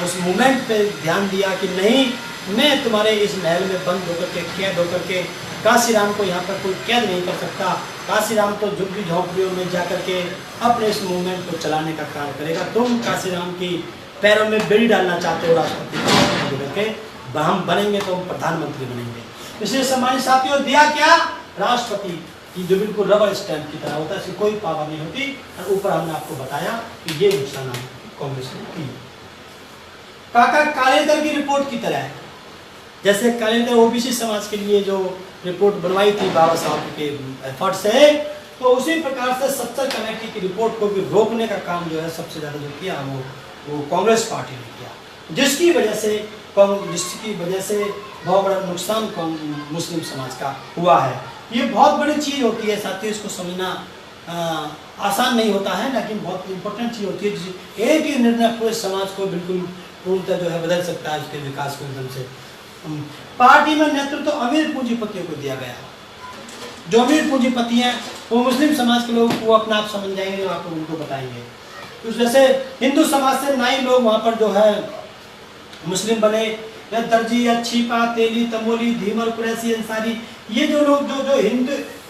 उस मूवमेंट पे ध्यान दिया कि नहीं, मैं तुम्हारे इस महल में बंद होकर के, कैद होकर के, काशीराम को यहाँ पर कोई कैद नहीं कर सकता। काशीराम तो झुग्गी झोंपड़ियों में जाकर के अपने इस मूवमेंट को चलाने का कार्य करेगा। तुम काशीराम की पैरों में बेड़ी डालना चाहते हो राष्ट्रपति करके, हम बनेंगे तो हम प्रधानमंत्री बनेंगे। इसलिए सम्मानित साथियों, दिया क्या? राष्ट्रपति की, जो बिल्कुल रबर स्टैंप की तरह होता है, इसकी कोई पावर नहीं होती। और ऊपर हमने आपको बताया कि ये नुकसान कांग्रेस ने की। काका कालेकर की रिपोर्ट की तरह है, जैसे कालेकर OBC समाज के लिए जो रिपोर्ट बनवाई थी बाबा साहब के एफर्ट से, तो उसी प्रकार से 70 कमेटी की रिपोर्ट को भी रोकने का काम जो है सबसे ज्यादा जो किया वो कांग्रेस पार्टी ने किया, जिसकी वजह से बहुत बड़ा नुकसान मुस्लिम समाज का हुआ है। ये बहुत बड़ी चीज होती है साथियों, इसको समझना आसान नहीं होता है, लेकिन बहुत इंपॉर्टेंट चीज होती है। एक ही निर्णय पूरे समाज को बिल्कुल पूर्णतः जो है बदल सकता है, उसके विकास को एकदम से। पार्टी में नेतृत्व तो अमीर पूंजीपतियों को दिया गया। जो अमीर पूंजीपति हैं वो मुस्लिम समाज के लोग वो अपना आप समझ जाएंगे, आप उनको बताएंगे। तो जैसे हिंदू समाज से नाई लोग वहाँ पर जो है मुस्लिम बने, या दर्जी या छीपा, तेली, तमोली, धीमर, कुरैशी, अंसारी, ये जो लोग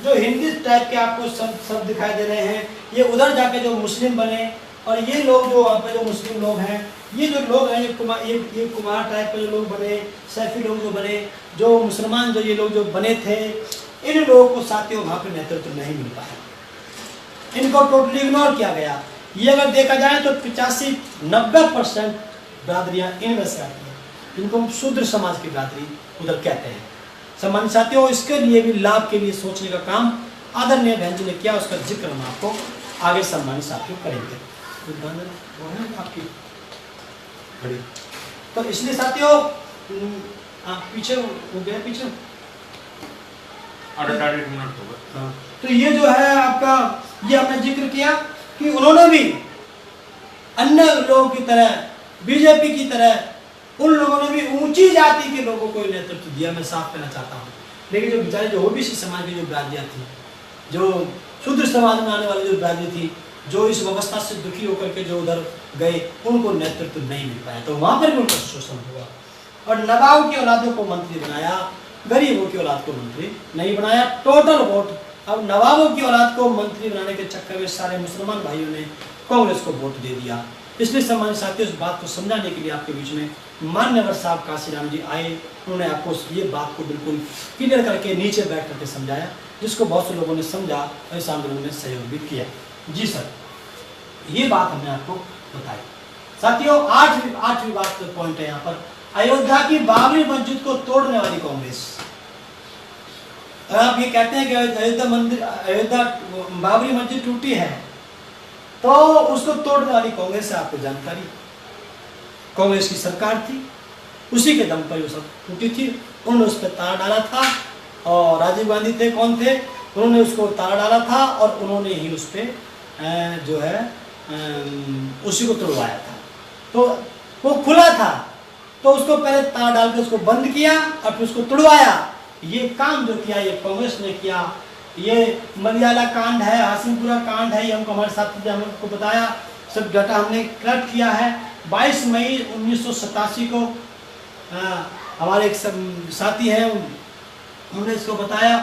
जो हिंदी टाइप के आपको सब दिखाई दे रहे हैं, ये उधर जाके जो मुस्लिम बने। और ये लोग जो वहाँ पे जो मुस्लिम लोग हैं, ये जो लोग हैं, ये कुमार टाइप के जो लोग बने, सैफी लोग जो बने, जो मुसलमान जो ये लोग जो बने थे, इन लोगों को साथियों वहाँ पे नेतृत्व नहीं मिल पाया। इनको टोटली इग्नोर किया गया। ये अगर देखा जाए तो 85-90% बिरादरियाँ इनमें से आती हैं, जिनको हम शूद्र समाज की बिरादरी उधर कहते हैं। सम्मानित साथियों, इसके लिए भी लाभ के लिए सोचने का काम आदरणीय बहन जी ने किया, उसका जिक्र हम आपको आगे सम्मानित साथियों करेंगे। आपकी घड़ी तो इसलिए साथियों आप पीछे हो गए, पीछे 8 मिनट हो गए। हाँ, तो ये जो है आपका, ये हमने जिक्र किया कि उन्होंने भी अन्य लोगों की तरह, बीजेपी की तरह, उन लोगों ने भी ऊंची जाति के लोगों को नेतृत्व दिया। मैं साफ कहना चाहता हूँ, लेकिन जो बेचारे जो OBC समाज की जो बिरादरियाँ थी, जो शूद्र समाज में आने वाली जो बिरादरी थी, जो इस व्यवस्था से दुखी होकर के जो उधर गए, उनको नेतृत्व नहीं मिल पाया, तो वहां पर भी उनका शोषण हुआ। और नवाब की औलादों को मंत्री बनाया, गरीबों की औलाद को मंत्री नहीं बनाया। टोटल वोट, अब नवाबों की औलाद को मंत्री बनाने के चक्कर में सारे मुसलमान भाइयों ने कांग्रेस को वोट दे दिया। इसलिए सम्मानित साथियों, इस बात को समझाने के लिए आपके बीच में मान्यवर साहब काशीराम जी आए। उन्होंने आपको ये बात को बिल्कुल क्लियर करके नीचे बैठ करके समझाया, जिसको बहुत से लोगों ने समझा और इस आंदोलन में सहयोग भी किया। जी सर, ये बात हमने आपको बताई। साथियों, आठवीं बात पॉइंट है यहाँ पर, अयोध्या की बाबरी मस्जिद को तोड़ने वाली कांग्रेस। और आप ये कहते हैं कि अयोध्या बाबरी मस्जिद टूटी है, तो उसको तोड़ने वाली कांग्रेस है, आपको जानकारी। कांग्रेस की सरकार थी, उसी के दम पर वो सब टूटी थी। उन्होंने उस पर ताला डाला था, और राजीव गांधी थे, कौन थे, उन्होंने उसको ताला डाला था और उन्होंने ही उस पर जो है उसी को तोड़वाया था। तो वो खुला था, तो उसको पहले ताला डाल के उसको बंद किया और फिर उसको तोड़वाया। ये काम जो किया ये कांग्रेस ने किया। ये मलयाला कांड है, हासिमपुरा कांड है, ये हमको हमारे साथी ने हमको बताया, सब डाटा हमने कलेक्ट किया है। 22 मई 1987 को हमारे एक साथी हैं, उन्होंने इसको बताया,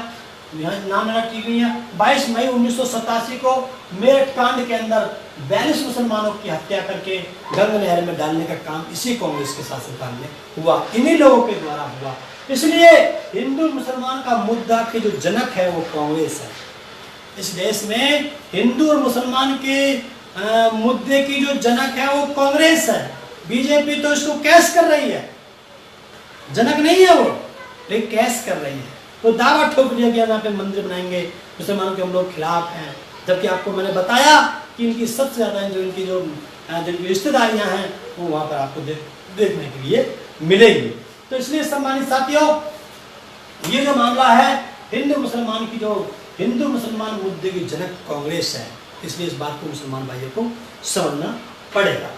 नाम मेरा ठीक नहीं है। 22 मई 1987 को मेरठ कांड के अंदर 42 मुसलमानों की हत्या करके गंगा नहर में डालने का काम इसी कांग्रेस के शासनकाल में हुआ, इन्हीं लोगों के द्वारा हुआ। इसलिए हिंदू मुसलमान का मुद्दा के जो जनक है वो कांग्रेस है। इस देश में हिंदू और मुसलमान के मुद्दे की जो जनक है वो कांग्रेस है। बीजेपी तो इसको कैश कर रही है, जनक नहीं है वो, लेकिन कैश कर रही है। तो दावा ठोक दिया गया यहाँ पे मंदिर बनाएंगे, मुसलमानों के हम लोग खिलाफ हैं, जबकि आपको मैंने बताया कि इनकी सबसे ज्यादा जिनकी रिश्तेदारियां हैं वो वहां पर आपको देखने के लिए मिलेगी। तो इसलिए सम्मानित साथियों, ये जो मामला है हिंदू मुसलमान की, जो हिंदू मुसलमान मुद्दे की जनक कांग्रेस है, इसलिए इस बात को मुसलमान भाइयों को समझना पड़ेगा।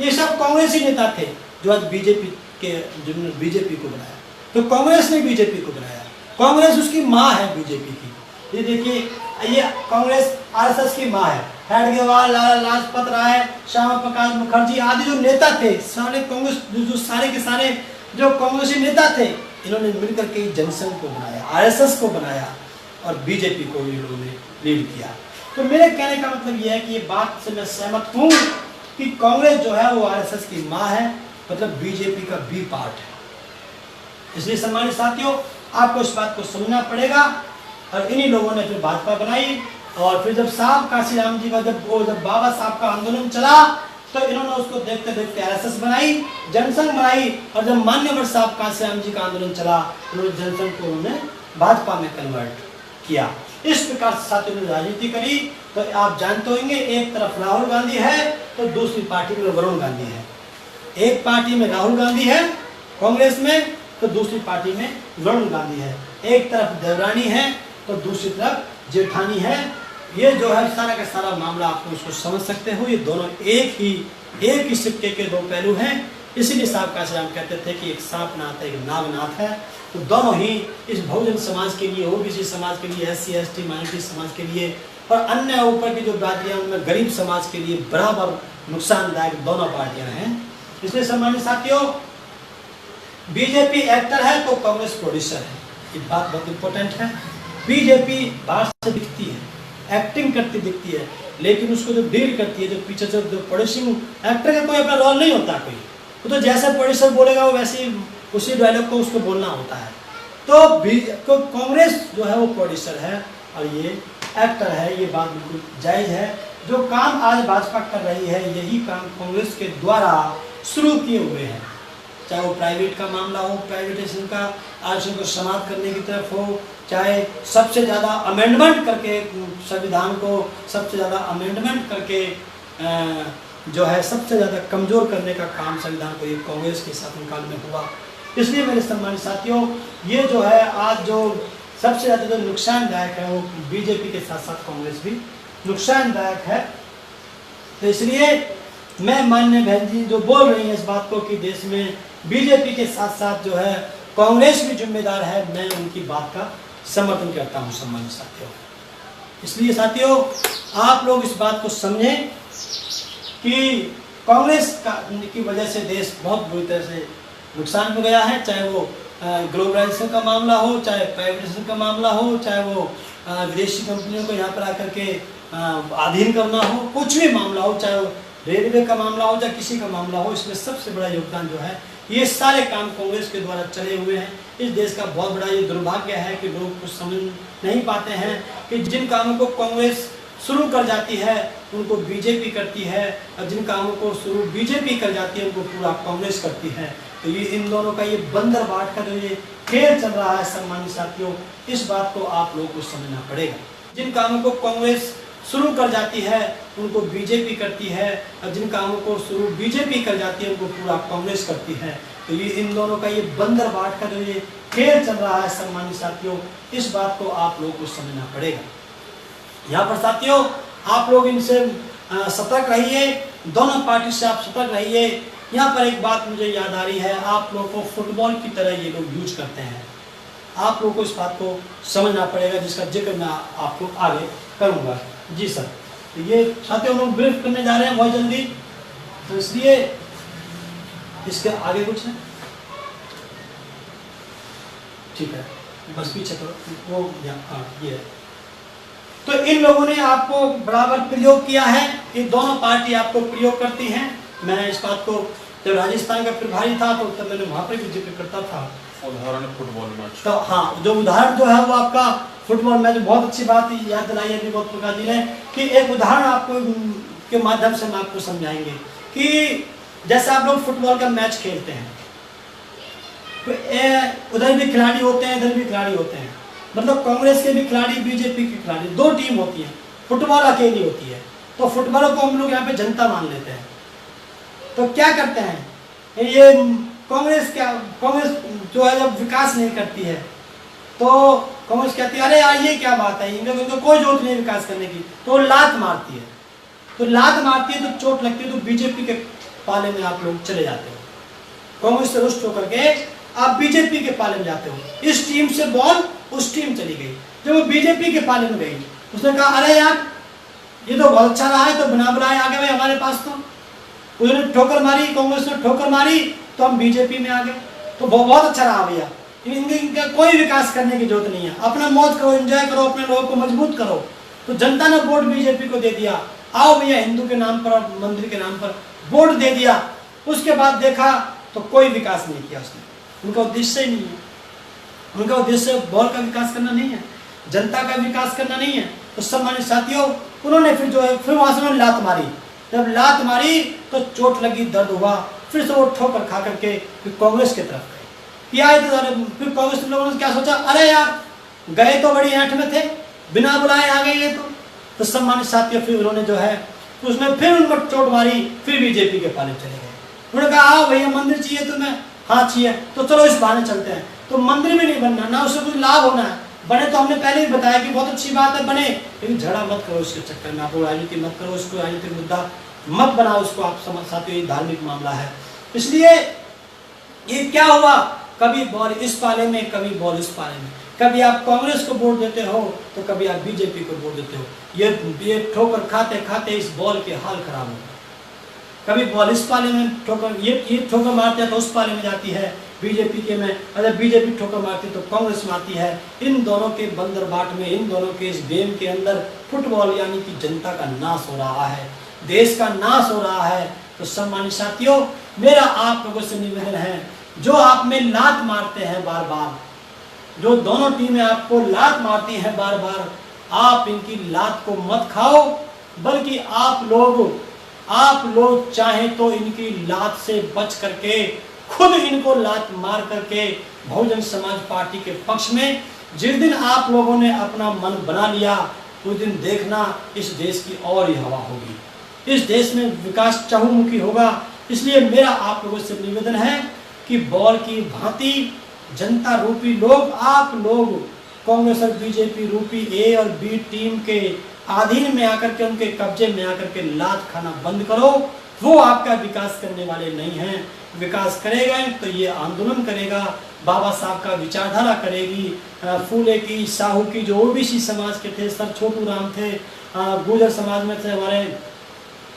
ये सब कांग्रेसी नेता थे जो आज बीजेपी के, जिन्होंने बीजेपी को बनाया। तो कांग्रेस ने बीजेपी को बनाया, कांग्रेस उसकी माँ है बीजेपी की। ये देखिए, ये कांग्रेस आरएसएस की माँ है। हेडगेवार, लाला लाजपत राय, श्यामा प्रसाद मुखर्जी आदि जो नेता थे, सारे कांग्रेस जो सारे के सारे जो कांग्रेसी नेता थे, इन्होंने मिलकर के जनसंघ को बनाया, आरएसएस को बनाया और बीजेपी को इन्होंने लीड किया। तो मेरे कहने का मतलब यह है कि ये बात से मैं सहमत हूँ कि कांग्रेस जो है वो आरएसएस की माँ है, मतलब बीजेपी का बी पार्ट है। इसलिए सम्मानित साथियों, आपको इस बात को समझना पड़ेगा। और इन्हीं लोगों ने फिर भाजपा बनाई, और फिर जब साहब काशीराम जी का जब बाबा साहब का आंदोलन चला, तो इन्होंने उसको देखते देखते आरएसएस बनाई, जनसंघ बनाई, और जब मान्यवर साहब काशीराम जी का आंदोलन चला, उन्होंने जनसंघ को उन्होंने भाजपा में कन्वर्ट किया। इस प्रकार से साथियों ने राजनीति करी। तो आप जानते होंगे, एक तरफ राहुल गांधी है तो दूसरी पार्टी में वरुण गांधी है। एक पार्टी में राहुल गांधी है कांग्रेस में, तो दूसरी पार्टी में वरुण गांधी है। एक तरफ देवरानी है तो दूसरी तरफ जेठानी है। ये जो है सारा का सारा मामला आपको उसको समझ सकते हो। ये दोनों एक ही सिक्के के दो पहलू हैं। इसीलिए साहब काशीराम कहते थे कि एक सांप नाथ है, एक नागनाथ है। तो दोनों ही इस बहुजन समाज के लिए, ओबीसी समाज के लिए, SC ST माइनॉरिटी समाज के लिए, और अन्य ऊपर की जो बातियां उनमें गरीब समाज के लिए बराबर नुकसानदायक दोनों पार्टियां हैं। इसलिए सम्मानित साथियों, बीजेपी एक्टर है तो कांग्रेस प्रोड्यूसर है। ये बात बहुत इंपॉर्टेंट है। बीजेपी बाहर से दिखती है, एक्टिंग करती दिखती है, लेकिन उसको जो डील करती है, जो पीछे से जो प्रोड्यूसिंग एक्टर का कोई अपना रोल नहीं होता कोई, तो जैसे प्रोड्यूसर बोलेगा वो वैसे ही उसी डायलॉग को उसको बोलना होता है। तो कांग्रेस जो है वो प्रोड्यूसर है और ये एक्टर है। ये बात बिल्कुल जायज है। जो काम आज भाजपा कर रही है, यही काम कांग्रेस के द्वारा शुरू किए हुए हैं। चाहे वो प्राइवेट का मामला हो, प्राइवेटाइजेशन का, आरक्षण को समाप्त करने की तरफ हो, चाहे सबसे ज़्यादा अमेंडमेंट करके संविधान को सबसे ज़्यादा अमेंडमेंट करके जो है सबसे ज़्यादा कमज़ोर करने का काम संविधान को, ये कांग्रेस के शासनकाल में हुआ। इसलिए मेरे सम्मानित साथियों, ये जो है आज जो सबसे ज़्यादा जो नुकसानदायक है वो बीजेपी के साथ साथ कांग्रेस भी नुकसानदायक है। तो इसलिए मैं माननीय बहन जी जो बोल रही हैं इस बात को कि देश में बीजेपी के साथ साथ जो है कांग्रेस भी जिम्मेदार है, मैं उनकी बात का समर्थन करता हूं सम्मानित साथियों। इसलिए साथियों, आप लोग इस बात को समझें कि कांग्रेस की वजह से देश बहुत बुरी तरह से नुकसान हो गया है। चाहे वो ग्लोबलाइजेशन का मामला हो, चाहे प्राइवेटाइजेशन का मामला हो, चाहे वो विदेशी कंपनियों को यहाँ पर आकर के अधीन करना हो, कुछ भी मामला हो, चाहे वो रेलवे का मामला हो, चाहे किसी का मामला हो, इसमें सबसे बड़ा योगदान जो है ये सारे काम कांग्रेस के द्वारा चले हुए हैं। इस देश का बहुत बड़ा ये दुर्भाग्य है कि लोग कुछ समझ नहीं पाते हैं कि जिन कामों को कांग्रेस शुरू कर जाती है उनको बीजेपी करती है, और जिन कामों को शुरू बीजेपी कर जाती है उनको पूरा कांग्रेस करती है। तो ये इन दोनों का ये बंदर बाट का जो ये खेल चल रहा है सम्मानित साथियों, इस बात को आप लोगों को समझना पड़ेगा। जिन कामों को कांग्रेस शुरू कर जाती है उनको बीजेपी करती है, और जिन कामों को शुरू बीजेपी कर जाती है उनको पूरा कांग्रेस करती है। तो ये इन दोनों का ये बंदर बाट का जो ये खेल चल रहा है सम्मानित साथियों, इस बात को आप लोगों को समझना पड़ेगा। यहाँ पर साथियों आप लोग इनसे सतर्क रहिए, दोनों पार्टी से आप सतर्क रहिए। यहाँ पर एक बात मुझे याद आ रही है, आप लोगों को फुटबॉल की तरह ये लोग यूज करते हैं, आप लोगों को इस बात को समझना पड़ेगा, जिसका जिक्र मैं आपको आगे करूँगा। जी सर, तो ये साथियों हम लोग ब्रीफ करने जा रहे हैं बहुत जल्दी, तो इसलिए इसके आगे कुछ है, ठीक है, बस पीछे करो वो, हाँ ये है। तो इन लोगों ने आपको बराबर प्रयोग किया है, ये दोनों पार्टी आपको प्रयोग करती हैं। मैं इस बात को जब राजस्थान का प्रभारी था तो तब मैंने वहाँ पर भी जिक्र करता था। उदाहरण फुटबॉल मैच, तो हाँ, जो उदाहरण जो है वो आपका फुटबॉल मैच, बहुत अच्छी बात याद दिलाई अभी बहुत प्रकार जी ने, कि एक उदाहरण आपको के माध्यम से हम आपको समझाएंगे कि जैसे आप लोग फुटबॉल का मैच खेलते हैं तो उधर भी खिलाड़ी होते हैं, इधर भी खिलाड़ी होते हैं, मतलब कांग्रेस के भी खिलाड़ी, बीजेपी के खिलाड़ी, दो टीम होती है, फुटबॉल अकेली होती है। तो फुटबॉल को हम लोग यहाँ पे जनता मान लेते हैं। तो क्या करते हैं ये कांग्रेस जो है जब विकास नहीं करती है तो कांग्रेस कहती है अरे यार ये क्या बात है, इनको कोई जरूरत नहीं विकास करने की, तो लात मारती है। तो लात मारती है तो चोट लगती है, तो बीजेपी के पाले में आप लोग चले जाते हो, कांग्रेस से रुष्ट होकर के आप बीजेपी के पाले में जाते हो। इस टीम से बॉल उस टीम चली गई, जब वो बीजेपी के पाले में गई उसने कहा अरे यार ये तो बहुत अच्छा रहा है, तो बिना बुलाए आ गए भाई हमारे पास, तो उन्होंने ठोकर मारी, कांग्रेस ने ठोकर मारी तो हम बीजेपी में आ गए, तो बहुत अच्छा रहा भैया। इनका कोई विकास करने की जरूरत नहीं है, अपना मौज करो, एंजॉय करो, अपने लोगों को मजबूत करो। तो जनता ने वोट बीजेपी को दे दिया, आओ भैया हिंदू के नाम पर और मंदिर के नाम पर वोट दे दिया। उसके बाद देखा तो कोई विकास नहीं किया उसने, उनका उद्देश्य ही नहीं है, उनका उद्देश्य बॉल का विकास करना नहीं है, जनता का विकास करना नहीं है। तो सम्मानित साथियों उन्होंने फिर जो है फिर वहां से उन्होंने लात मारी, जब लात मारी तो चोट लगी, दर्द हुआ, फिर से वो ठोकर खा करके फिर कांग्रेस की तरफ गए। फिर कांग्रेस लोगों ने क्या सोचा, अरे यार गए तो बड़ी ऐंठ में थे, बिना बुलाए आ गए ये तो सम्मानित साथियों फिर उन्होंने जो है उसमें फिर उन पर चोट मारी, फिर बीजेपी के पाले चले गए। उन्होंने कहा आओ भैया मंदिर चाहिए तुम्हें, हाँ चाहिए, तो चलो इस बहाने चलते हैं। तो मंदिर भी नहीं बनना, ना उससे कुछ लाभ होना है, बने तो हमने पहले ही बताया कि बहुत अच्छी बात है बने, लेकिन झगड़ा मत करो उसके चक्कर में, आप राजनीति मत करो, उसको राजनीतिक मुद्दा मत बनाओ उसको, आप समझ साथियों ये धार्मिक मामला है। इसलिए ये क्या हुआ, कभी बॉल इस पाले में, कभी बॉल इस पाले में, कभी आप कांग्रेस को वोट देते हो तो कभी आप बीजेपी को वोट देते हो। ये ठोकर खाते खाते इस बॉल के हाल खराब हो गए। कभी बॉल इस पाले में ठोकर, ये ठोकर मारते हैं तो उस पाले में जाती है बीजेपी के में, अगर बीजेपी ठोकर मारती है तो कांग्रेस मारती है। इन दोनों के बंदर बाट में, इन दोनों के इस गेम के अंदर फुटबॉल यानी कि जनता का नाश हो रहा है, देश का नाश हो रहा है। तो सम्मानित साथियों मेरा आप लोगों से निवेदन है, जो आप में लात मारते हैं बार बार, जो दोनों टीमें आपको लात मारती हैं बार बार, आप इनकी लात को मत खाओ, बल्कि आप लोग चाहें तो इनकी लात से बच करके खुद इनको लात मार करके बहुजन समाज पार्टी के पक्ष में, जिस दिन आप लोगों ने अपना मन बना लिया उस दिन देखना इस देश की और ही हवा होगी, इस देश में विकास चहुमुखी होगा। इसलिए मेरा आप लोगों से निवेदन है कि बॉल की भांति जनता रूपी लोग, आप लोग कांग्रेस और बीजेपी रूपी ए और बी टीम के अधीन में आकर के, उनके कब्जे में आकर के लात खाना बंद करो। वो आपका विकास करने वाले नहीं हैं, विकास करेगा तो ये आंदोलन करेगा, बाबा साहब का विचारधारा करेगी, फूले की, साहू की, जो ओबीसी समाज के थे, सर छोटू राम थे, गुर्जर समाज में थे,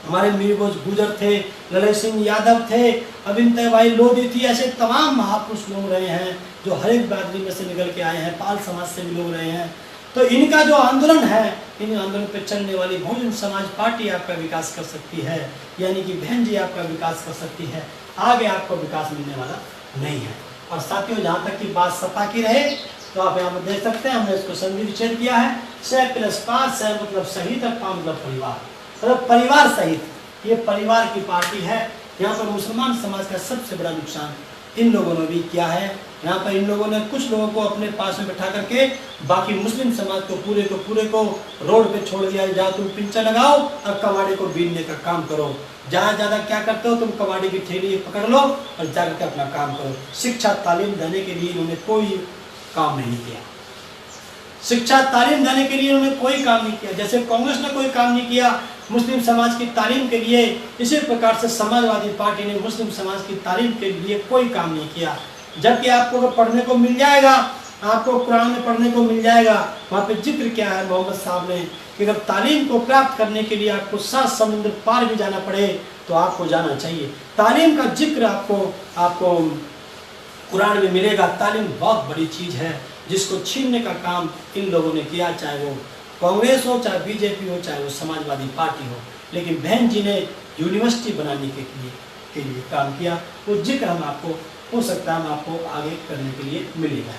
हमारे मीरबोज गुजर थे, ललित सिंह यादव थे, अविंदर भाई लोधी थी, ऐसे तमाम महापुरुष लोग रहे हैं जो हर एक बिरादरी में से निकल के आए हैं, पाल समाज से भी लोग रहे हैं। तो इनका जो आंदोलन है, इन आंदोलन पर चलने वाली बहुजन समाज पार्टी आपका विकास कर सकती है, यानी कि बहन जी आपका विकास कर सकती है, आगे आपको विकास मिलने वाला नहीं है। और साथियों जहाँ तक की बात सपा की रहे तो आप यहाँ पर देख सकते हैं, हमने इसको संधि विच्छेद किया है, 6+5, 6 मतलब सहित और 5 मतलब परिवार, मतलब परिवार सहित, ये परिवार की पार्टी है। यहाँ पर मुसलमान समाज का सबसे बड़ा नुकसान इन लोगों ने भी किया है। यहाँ पर इन लोगों ने कुछ लोगों को अपने पास में बैठा करके बाकी मुस्लिम समाज को पूरे को रोड पे छोड़ दिया, जहाँ तुम पिंचा लगाओ और कबाड़ी को बीनने का काम करो। जहाँ ज़्यादा क्या करते हो, तुम कबाड़ी की ठेली पकड़ लो और जाकर के अपना काम करो। शिक्षा तालीम देने के लिए इन्होंने कोई काम नहीं किया। शिक्षा तालीम देने के लिए उन्होंने कोई काम नहीं किया। जैसे कांग्रेस ने कोई काम नहीं किया मुस्लिम समाज की तालीम के लिए, इसी प्रकार से समाजवादी पार्टी ने मुस्लिम समाज की तालीम के लिए कोई काम नहीं किया। जबकि आपको पढ़ने को मिल जाएगा, आपको कुरान में पढ़ने को मिल जाएगा, वहाँ पे जिक्र क्या है मोहम्मद साहब ने कि अगर तालीम को प्राप्त करने के लिए आपको 7 समुद्र पार भी जाना पड़े तो आपको जाना चाहिए। तालीम का जिक्र आपको कुरान में मिलेगा। तालीम बहुत बड़ी चीज़ है जिसको छीनने का काम इन लोगों ने किया, चाहे वो कांग्रेस हो, चाहे बीजेपी हो, चाहे वो समाजवादी पार्टी हो। लेकिन बहन जी ने यूनिवर्सिटी बनाने के लिए काम किया। वो जिक्र हम आपको हो सकता है हम आपको आगे करने के लिए मिलेगा।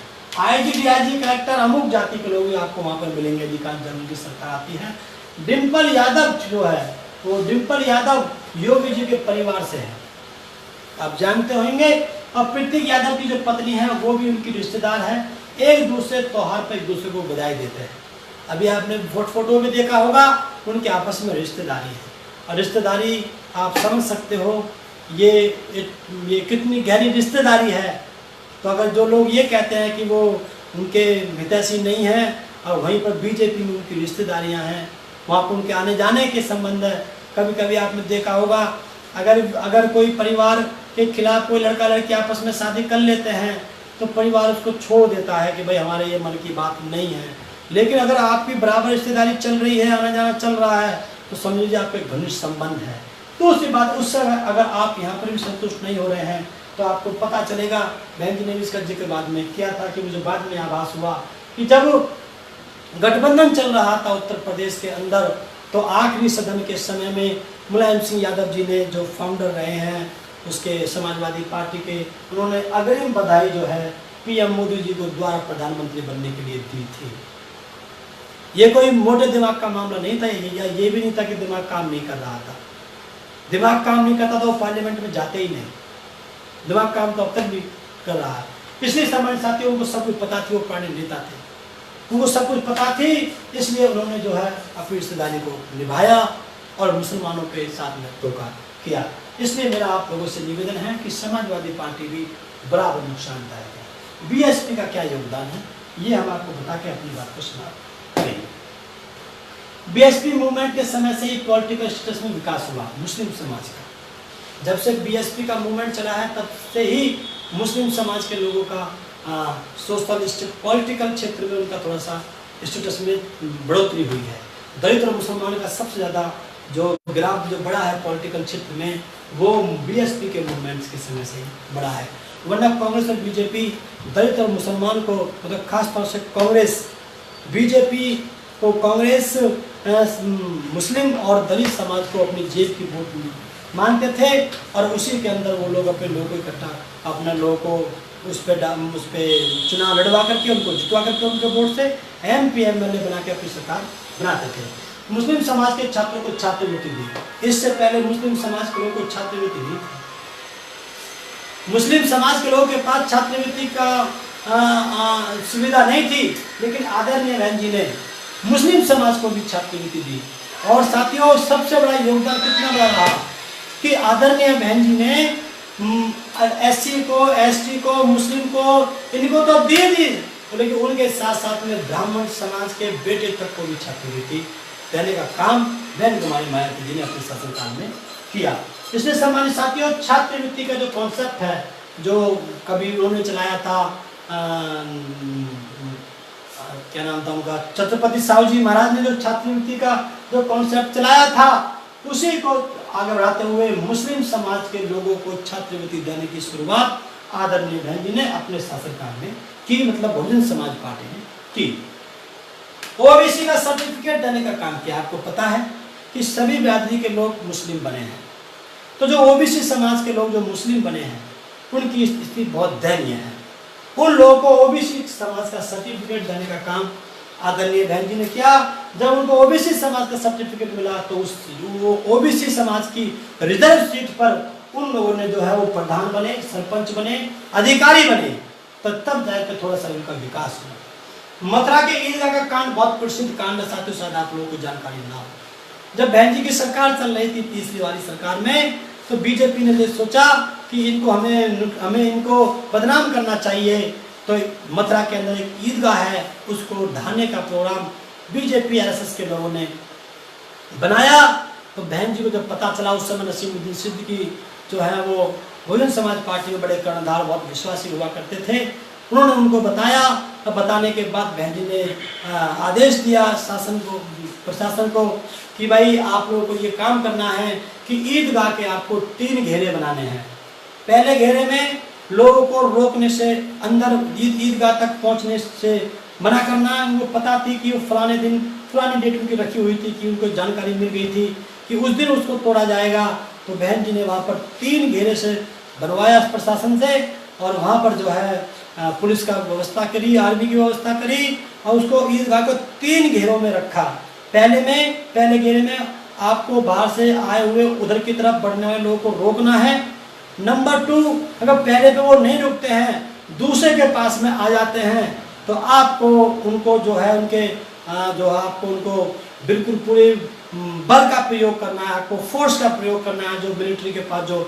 IGDIG कलेक्टर अमुक जाति के लोग आपको वहाँ पर मिलेंगे। अधिकांश जन की सरकार आती है। डिम्पल यादव जो है वो डिम्पल यादव योगी जी के परिवार से है, आप जानते होंगे। और प्रतीक यादव की जो पत्नी है वो भी उनकी रिश्तेदार है। एक दूसरे त्योहार पर एक दूसरे को बधाई देते हैं। अभी आपने फोटो में देखा होगा, उनके आपस में रिश्तेदारी है। और रिश्तेदारी आप समझ सकते हो ये कितनी गहरी रिश्तेदारी है। तो अगर जो लोग ये कहते हैं कि वो उनके हितैषी नहीं है और वहीं पर बीजेपी में उनकी रिश्तेदारियां हैं, वहाँ पर उनके आने जाने के संबंध है। कभी कभी आपने देखा होगा अगर कोई परिवार के खिलाफ कोई लड़का लड़की आपस में शादी कर लेते हैं तो परिवार उसको छोड़ देता है कि भाई हमारे ये मन की बात नहीं है। लेकिन अगर आपकी बराबर रिश्तेदारी चल रही है, आना जाना चल रहा है, तो समझ लीजिए आपके घनिष्ठ संबंध है। तो उसके बाद उससे अगर आप यहाँ पर भी संतुष्ट नहीं हो रहे हैं तो आपको पता चलेगा। बहन जी ने भी इसका जिक्र बाद में किया था कि मुझे बाद में आभास हुआ कि जब गठबंधन चल रहा था उत्तर प्रदेश के अंदर, तो आखिरी सदन के समय में मुलायम सिंह यादव जी ने जो फाउंडर रहे हैं उसके समाजवादी पार्टी के, उन्होंने अग्रिम बधाई जो है PM मोदी जी को द्वारा प्रधानमंत्री बनने के लिए दी थी। ये कोई मोटे दिमाग का मामला नहीं था, या ये भी नहीं था कि दिमाग काम नहीं कर रहा था। दिमाग काम नहीं करता तो वो पार्लियामेंट में जाते ही नहीं। दिमाग काम तो अब तक भी कर रहा है। इसलिए समाज साथियों उनको सब कुछ पता थी, वो पुराने नेता थे, उनको सब कुछ पता थी। इसलिए उन्होंने जो है अपनी रिश्तेदारी को निभाया और मुसलमानों के साथ में धोखा किया। इसलिए मेरा आप लोगों से निवेदन है कि समाजवादी पार्टी भी बराबर नुकसानदायक है। BSP का क्या योगदान है ये हम आपको बता के अपनी बात को समाप्त करेंगे। BSP मूवमेंट के समय से ही पॉलिटिकल स्टेटस में विकास हुआ मुस्लिम समाज का। जब से BSP का मूवमेंट चला है तब से ही मुस्लिम समाज के लोगों का सोशल पॉलिटिकल क्षेत्र में उनका थोड़ा सा स्टेटस में बढ़ोतरी हुई है। दलित और मुसलमान का सबसे ज़्यादा जो ग्राफ जो बड़ा है पॉलिटिकल क्षेत्र में वो BSP के मूवमेंट्स के समय से ही बड़ा है। वरना कांग्रेस और बीजेपी दलित और मुसलमान को, मतलब खास तौर से कांग्रेस बीजेपी को, कांग्रेस मुस्लिम और दलित समाज को अपनी जेब की वोट मानते थे और उसी के अंदर वो लोग अपने लोगों को इकट्ठा अपने लोगों को उस पर चुनाव लड़वा करके उनको जितवा करके उनके वोट से MP MLA बना के अपनी सरकार बनाते थे। मुस्लिम समाज के छात्रों को छात्रवृत्ति दी। इससे पहले मुस्लिम समाज के लोगों को छात्रवृत्ति नहीं थी। मुस्लिम समाज के लोगों के पास छात्रवृत्ति का सुविधा नहीं थी, लेकिन आदरणीय बहन जी ने मुस्लिम समाज को भी छात्रवृत्ति दी। और साथियों सबसे बड़ा योगदान कितना बड़ा रहा कि आदरणीय बहन जी ने SC को, ST को, मुस्लिम को, इनको तो दे दी, लेकिन उनके साथ साथ में ब्राह्मण समाज के बेटे तक को भी छात्रवृत्ति देने का काम बहन कुमारी मायावती जी ने अपने शासनकाल में किया। इसलिए सम्मानित साथियों छात्रवृत्ति का जो कॉन्सेप्ट है जो कभी उन्होंने चलाया था, क्या नाम था उनका, छत्रपति साहू जी महाराज ने जो छात्रवृत्ति का जो कॉन्सेप्ट चलाया था उसी को आगे बढ़ाते हुए मुस्लिम समाज के लोगों को छात्रवृत्ति देने की शुरुआत आदरणीय बहन जी ने अपने शासनकाल में की, मतलब बहुजन समाज पार्टी ने की। OBC का सर्टिफिकेट देने का काम किया। आपको पता है कि सभी बिरादरी के लोग मुस्लिम बने हैं, तो जो OBC समाज के लोग जो मुस्लिम बने हैं उनकी स्थिति बहुत दयनीय है। उन लोगों को OBC समाज का सर्टिफिकेट देने का काम आदरणीय बहन जी ने किया। जब उनको OBC समाज का सर्टिफिकेट मिला तो उस OBC समाज की रिजर्व सीट पर उन लोगों ने जो है वो प्रधान बने, सरपंच बने, अधिकारी बने, तो तब जाकर थोड़ा सा उनका विकास हुआ। मथुरा के ईदगाह का कांड बहुत प्रसिद्ध कांड है साथियों, शायद आप लोगों को जानकारी ना हो। जब बहन जी की सरकार चल रही थी, तीसरी वाली सरकार में, तो बीजेपी ने सोचा कि इनको हमें इनको बदनाम करना चाहिए, तो मथुरा के अंदर एक ईदगाह है, उसको ढाने का प्रोग्राम बीजेपी आरएसएस के लोगों ने बनाया। तो बहन जी को जब पता चला, उस समय नसीमुद्दीन सिद्दीकी जो है वो बहुजन समाज पार्टी में बड़े कर्णधार, बहुत विश्वासी हुआ करते थे, उन्होंने उनको बताया। तो बताने के बाद बहन जी ने आदेश दिया शासन को, प्रशासन को, कि भाई आप लोगों को ये काम करना है कि ईदगाह के आपको 3 घेरे बनाने हैं। पहले घेरे में लोगों को रोकने से, अंदर ईदगाह तक पहुंचने से मना करना है। उनको पता थी कि वो फलाने दिन, पुरानी डेट उनकी रखी हुई थी, कि उनको जानकारी मिल गई थी कि उस दिन उसको तोड़ा जाएगा। तो बहन जी ने वहाँ पर 3 घेरे से बनवाया प्रशासन से, और वहाँ पर जो है पुलिस का व्यवस्था करी, आर्मी की व्यवस्था करी, और उसको ईदगाह को 3 घेरों में रखा। पहले घेरे में आपको बाहर से आए हुए उधर की तरफ बढ़ने वाले लोगों को रोकना है। नंबर 2, अगर पहले पे वो नहीं रुकते हैं, दूसरे के पास में आ जाते हैं, तो आपको उनको जो है उनके जो आपको उनको बिल्कुल पूरे बल का प्रयोग करना है, आपको फोर्स का प्रयोग करना है, जो मिलिट्री के पास जो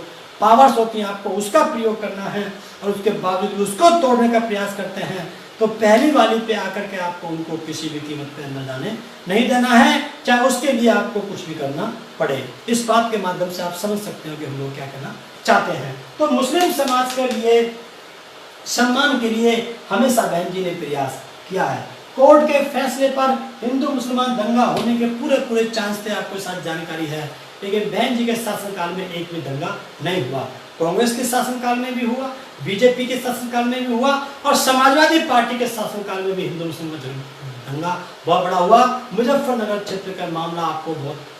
पावर्स होती हैं आपको उसका प्रयोग करना है, और उसके बावजूद उसको तोड़ने का प्रयास करते हैं, तो पहली वाली पे आकर के आपको उनको किसी भी कीमत पे अंदर जाने नहीं देना है, चाहे उसके लिए आपको कुछ भी करना पड़े। इस बात के माध्यम से आप समझ सकते हो कि हम लोग क्या करना चाहते हैं। तो मुस्लिम समाज के लिए सम्मान के लिए हमेशा बहन जी ने प्रयास किया है। कोर्ट के फैसले पर हिंदू मुसलमान दंगा होने के पूरे चांस थे, आपको साथ जानकारी है, लेकिन बहन जी के शासनकाल में एक भी दंगा नहीं हुआ। कांग्रेस के शासनकाल में भी हुआ, बीजेपी के शासनकाल में भी हुआ, और समाजवादी पार्टी के शासनकाल में भी हिंदू मुसलमान दंगा बहुत बड़ा हुआ। मुजफ्फरनगर क्षेत्र का मामला आपको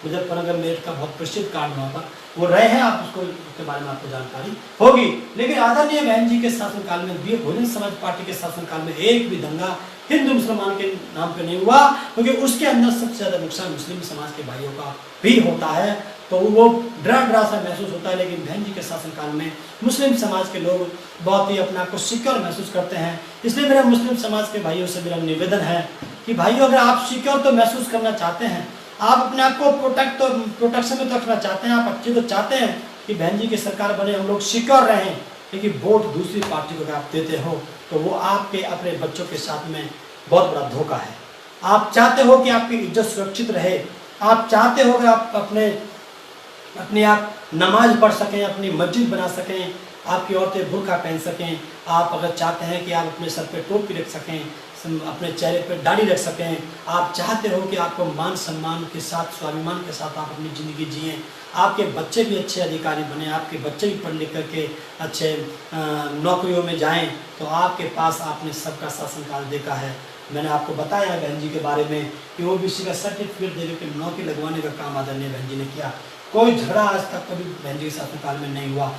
मुजफ्फरनगर मेरठ का बहुत प्रसिद्ध कांड वहाँ पर वो रहे हैं, आप उसके बारे में आपको जानकारी होगी। लेकिन आदरणीय बहन जी के शासनकाल में भी, बहुजन समाज पार्टी के शासनकाल में एक भी दंगा हिंदू मुसलमान के नाम पे नहीं हुआ, क्योंकि उसके अंदर सबसे ज्यादा नुकसान मुस्लिम समाज के भाइयों का भी होता है, तो वो डरा सा महसूस होता है। लेकिन बहन जी के शासनकाल में मुस्लिम समाज के लोग बहुत ही अपने आप को सिक्योर महसूस करते हैं। इसलिए मेरा मुस्लिम समाज के भाइयों से मेरा निवेदन है कि भाइयों, अगर आप सिक्योर तो महसूस करना चाहते हैं, आप अपने आप को प्रोटेक्शन में तो रखना चाहते हैं, आप अच्छे तो चाहते हैं कि बहन जी की सरकार बने, हम लोग सिक्योर रहें, लेकिन वोट दूसरी पार्टी को अगर आप देते हो तो वो आपके अपने बच्चों के साथ में बहुत बड़ा धोखा है। आप चाहते हो कि आपकी इज्जत सुरक्षित रहे, आप चाहते हो कि आप अपने आप नमाज पढ़ सकें, अपनी मस्जिद बना सकें, आपकी औरतें बुर्का पहन सकें, आप अगर चाहते हैं कि आप अपने सर पे टोपी रख सकें, अपने चेहरे पर दाढ़ी रख सकें, आप चाहते हो कि आपको मान सम्मान के साथ, स्वाभिमान के साथ आप अपनी ज़िंदगी जिएं, आपके बच्चे भी अच्छे अधिकारी बने, आपके बच्चे भी पढ़ लिख करके अच्छे नौकरियों में जाएं, तो आपके पास आपने सबका शासनकाल देखा है। मैंने आपको बताया है बहन जी के बारे में कि ओबीसी का सर्टिफिकेट दे के नौकरी लगवाने का काम आदरणीय बहन जी ने किया। कोई झगड़ा आज तक कभी बहन जी के शासनकाल में नहीं हुआ।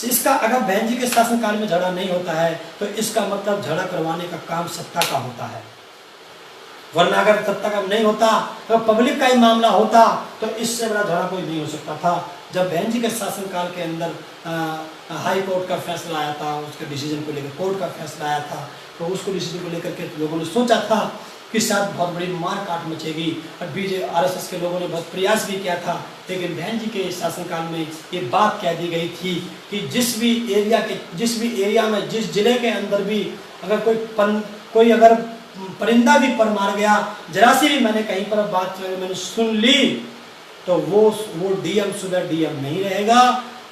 इसका अगर बहन जी के शासनकाल में झगड़ा नहीं होता है तो इसका मतलब झगड़ा करवाने का काम सत्ता का होता है, वरना अगर सत्ता का नहीं होता तो पब्लिक का ही मामला होता, तो इससे बड़ा झगड़ा कोई नहीं हो सकता था। जब बहन जी के शासनकाल के अंदर हाई कोर्ट का फैसला आया था, उसके डिसीजन को लेकर कोर्ट का फैसला आया था, तो उसको डिसीजन को लेकर के लोगों ने सोचा था कि शायद बहुत बड़ी मार काट मचेगी, और आरएसएस के लोगों ने बहुत प्रयास भी किया था। लेकिन बहन जी के शासनकाल में ये बात कह दी गई थी कि जिस भी एरिया में, जिस जिले के अंदर भी अगर कोई अगर परिंदा भी पर मार गया, जरा सी भी मैंने कहीं पर बात मैंने सुन ली, तो वो डीएम सुबह डीएम नहीं रहेगा,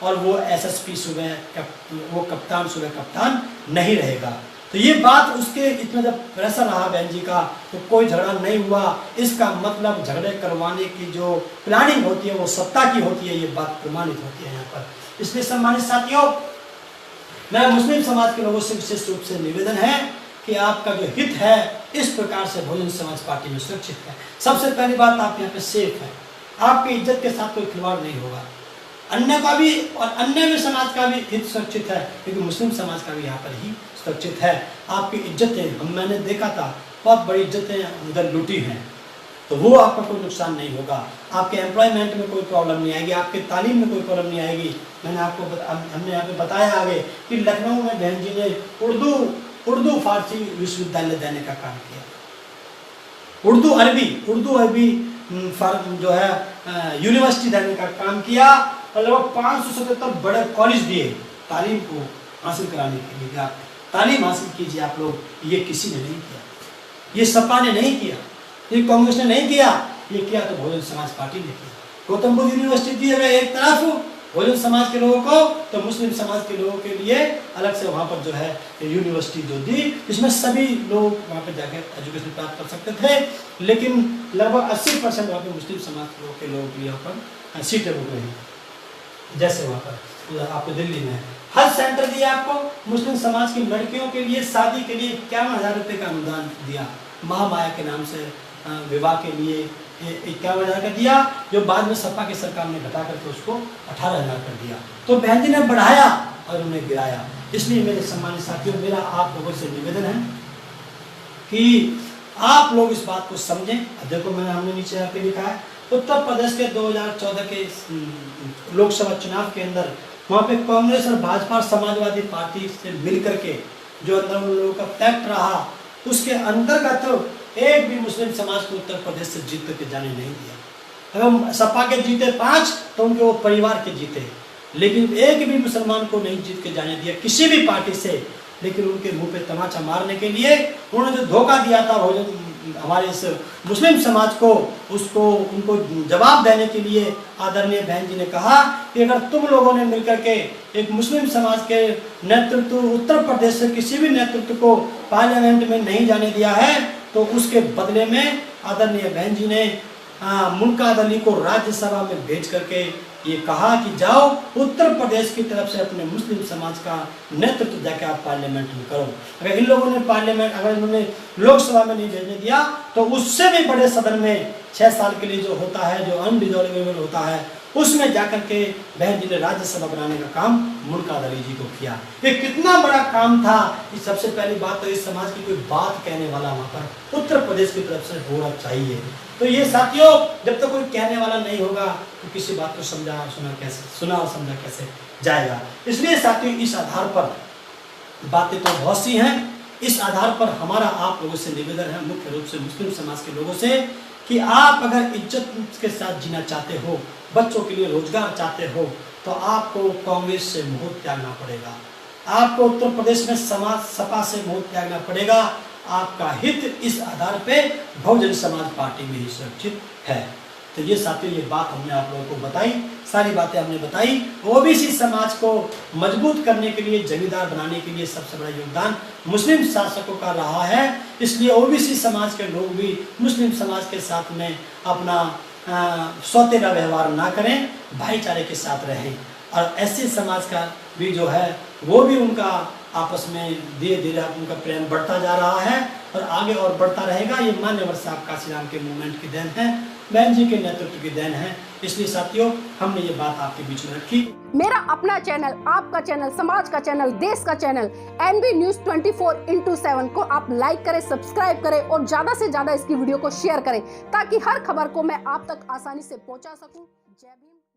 और वो एसएसपी सुबह वो कप्तान सुबह कप्तान नहीं रहेगा। तो ये बात उसके इतना जब प्रेशर रहा बहन जी का, तो कोई झगड़ा नहीं हुआ। इसका मतलब झगड़े करवाने की जो प्लानिंग होती है वो सत्ता की होती है, ये बात प्रमाणित होती है यहाँ पर। इसलिए सम्मानित साथियों, मैं मुस्लिम समाज के लोगों से विशेष रूप से निवेदन है कि आपका जो हित है इस प्रकार से बहुजन समाज पार्टी में सुरक्षित है। सबसे पहली बात, आप यहाँ पे सेफ है, आपकी इज्जत के साथ कोई खिलवाड़ नहीं होगा। अन्य का भी और अन्य भी समाज का भी हित सुरक्षित है, क्योंकि मुस्लिम समाज का भी यहाँ पर ही सुरक्षित है। आपकी इज्जतें मैंने देखा था, बहुत बड़ी इज्जतें अंदर लूटी हैं, तो वो आपका कोई नुकसान नहीं होगा, आपके एम्प्लॉयमेंट में कोई प्रॉब्लम नहीं आएगी, आपके तालीम में कोई प्रॉब्लम नहीं आएगी। हमने यहाँ पे बताया आगे कि लखनऊ में बहन जी ने उर्दू फारसी विश्वविद्यालय देने का काम किया, उर्दू अरबी जो है यूनिवर्सिटी देने का काम किया, और लगभग 577 बड़े कॉलेज दिए तालीम को हासिल कराने के लिए। आप तालीम हासिल कीजिए आप लोग, ये किसी ने नहीं किया, ये सपा ने नहीं किया, ये कांग्रेस ने नहीं किया, ये किया तो बहुजन समाज पार्टी ने किया। गौतम बुद्ध यूनिवर्सिटी दी है एक तरफ बहुजन समाज के लोगों को, तो मुस्लिम समाज के लोगों के लिए अलग से वहाँ पर जो है यूनिवर्सिटी जो दी, जिसमें सभी लोग वहाँ पर जाकर एजुकेशन प्राप्त कर सकते थे, लेकिन लगभग 80% वहाँ पर मुस्लिम समाज के लोगों के लिए वहाँ पर सीटें रुक रही। जैसे वहाँ पर आपको दिल्ली में हज सेंटर दिया, आपको मुस्लिम समाज की लड़कियों के लिए शादी के लिए 51,000 रुपये का अनुदान दिया, महामाया के नाम से विवाह के लिए 51,000 का दिया, जो बाद में सपा की सरकार ने घटा करके उसको 18,000 कर दिया। तो बहन जी ने बढ़ाया और उन्हें गिराया। इसलिए मेरे सम्मानित साथियों, मेरा आप लोगों से निवेदन है कि आप लोग इस बात को समझें। देखो हमने नीचे यहाँ पे लिखा है, उत्तर प्रदेश के 2014 के लोकसभा चुनाव के अंदर वहाँ पे कांग्रेस और भाजपा और समाजवादी पार्टी से मिलकर के जो अंदर उन लोगों का पैक्ट रहा, उसके अंतर्गत एक भी मुस्लिम समाज को उत्तर प्रदेश से जीत करके जाने नहीं दिया। अगर सपा के जीते 5 तो उनके वो परिवार के जीते, लेकिन एक भी मुसलमान को नहीं जीत के जाने दिया किसी भी पार्टी से। लेकिन उनके मुंह पे तमाचा मारने के लिए उन्होंने जो धोखा दिया था हमारे इस मुस्लिम समाज को, उसको उनको जवाब देने के लिए आदरणीय बहन जी ने कहा कि अगर तुम लोगों ने मिलकर के एक मुस्लिम समाज के नेतृत्व उत्तर प्रदेश से किसी भी नेतृत्व को पार्लियामेंट में नहीं जाने दिया है, तो उसके बदले में आदरणीय बहन जी ने मुनकाद अली को राज्यसभा में भेज करके ये कहा कि जाओ उत्तर प्रदेश की तरफ से अपने मुस्लिम समाज का नेतृत्व जाके आप पार्लियामेंट में करो। अगर इन लोगों ने अगर इन्होंने लोकसभा में नहीं भेजने दिया, तो उससे भी बड़े सदन में 6 साल के लिए जो होता है, जो अनडिजॉल्वेबल होता है, उसमें जाकर के बहन जी ने राज्यसभा बनाने का काम मुनकाद अली जी को किया। ये कितना बड़ा काम था कि सबसे पहली बात तो इस समाज की कोई बात कहने वाला वहाँ पर उत्तर प्रदेश की तरफ से होना चाहिए। तो ये साथियों, जब तक कोई कहने वाला नहीं होगा तो किसी बात को सुना और समझा कैसे जाएगा। इसलिए साथियों, इस आधार पर बातें तो बहुत सी हैं, इस आधार पर हमारा आप लोगों से निवेदन है, मुख्य रूप से मुस्लिम समाज के लोगों से, कि आप अगर इज्जत के साथ जीना चाहते हो, बच्चों के लिए रोजगार चाहते हो, तो आपको कांग्रेस से मोह त्यागना पड़ेगा, आपको उत्तर प्रदेश में सपा से मोह त्यागना पड़ेगा। आपका हित इस आधार पे बहुजन समाज पार्टी में ही सुरक्षित है। तो ये साथियों, ये बात हमने आप लोगों को बताई, सारी बातें हमने बताई। ओबीसी समाज को मजबूत करने के लिए, जमींदार बनाने के लिए सबसे बड़ा योगदान मुस्लिम शासकों का रहा है। इसलिए ओबीसी समाज के लोग भी मुस्लिम समाज के साथ में अपना सौतेला व्यवहार ना करें, भाईचारे के साथ रहें, और ऐसे समाज का भी जो है वो भी उनका आपस में धीरे धीरे उनका प्रेम बढ़ता जा रहा है और आगे और बढ़ता रहेगा। ये मान्यवर साहब काशीराम के मूवमेंट की देन है, बहन जी के नेतृत्व की देन है। इसलिए साथियों, हमने ये बात आपके बीच में रखी। मेरा अपना चैनल, आपका चैनल, समाज का चैनल, देश का चैनल एनबी न्यूज 24/7 को आप लाइक करें, सब्सक्राइब करें और ज्यादा से ज्यादा इसकी वीडियो को शेयर करें, ताकि हर खबर को मैं आप तक आसानी से पहुंचा सकूं। जय भीम।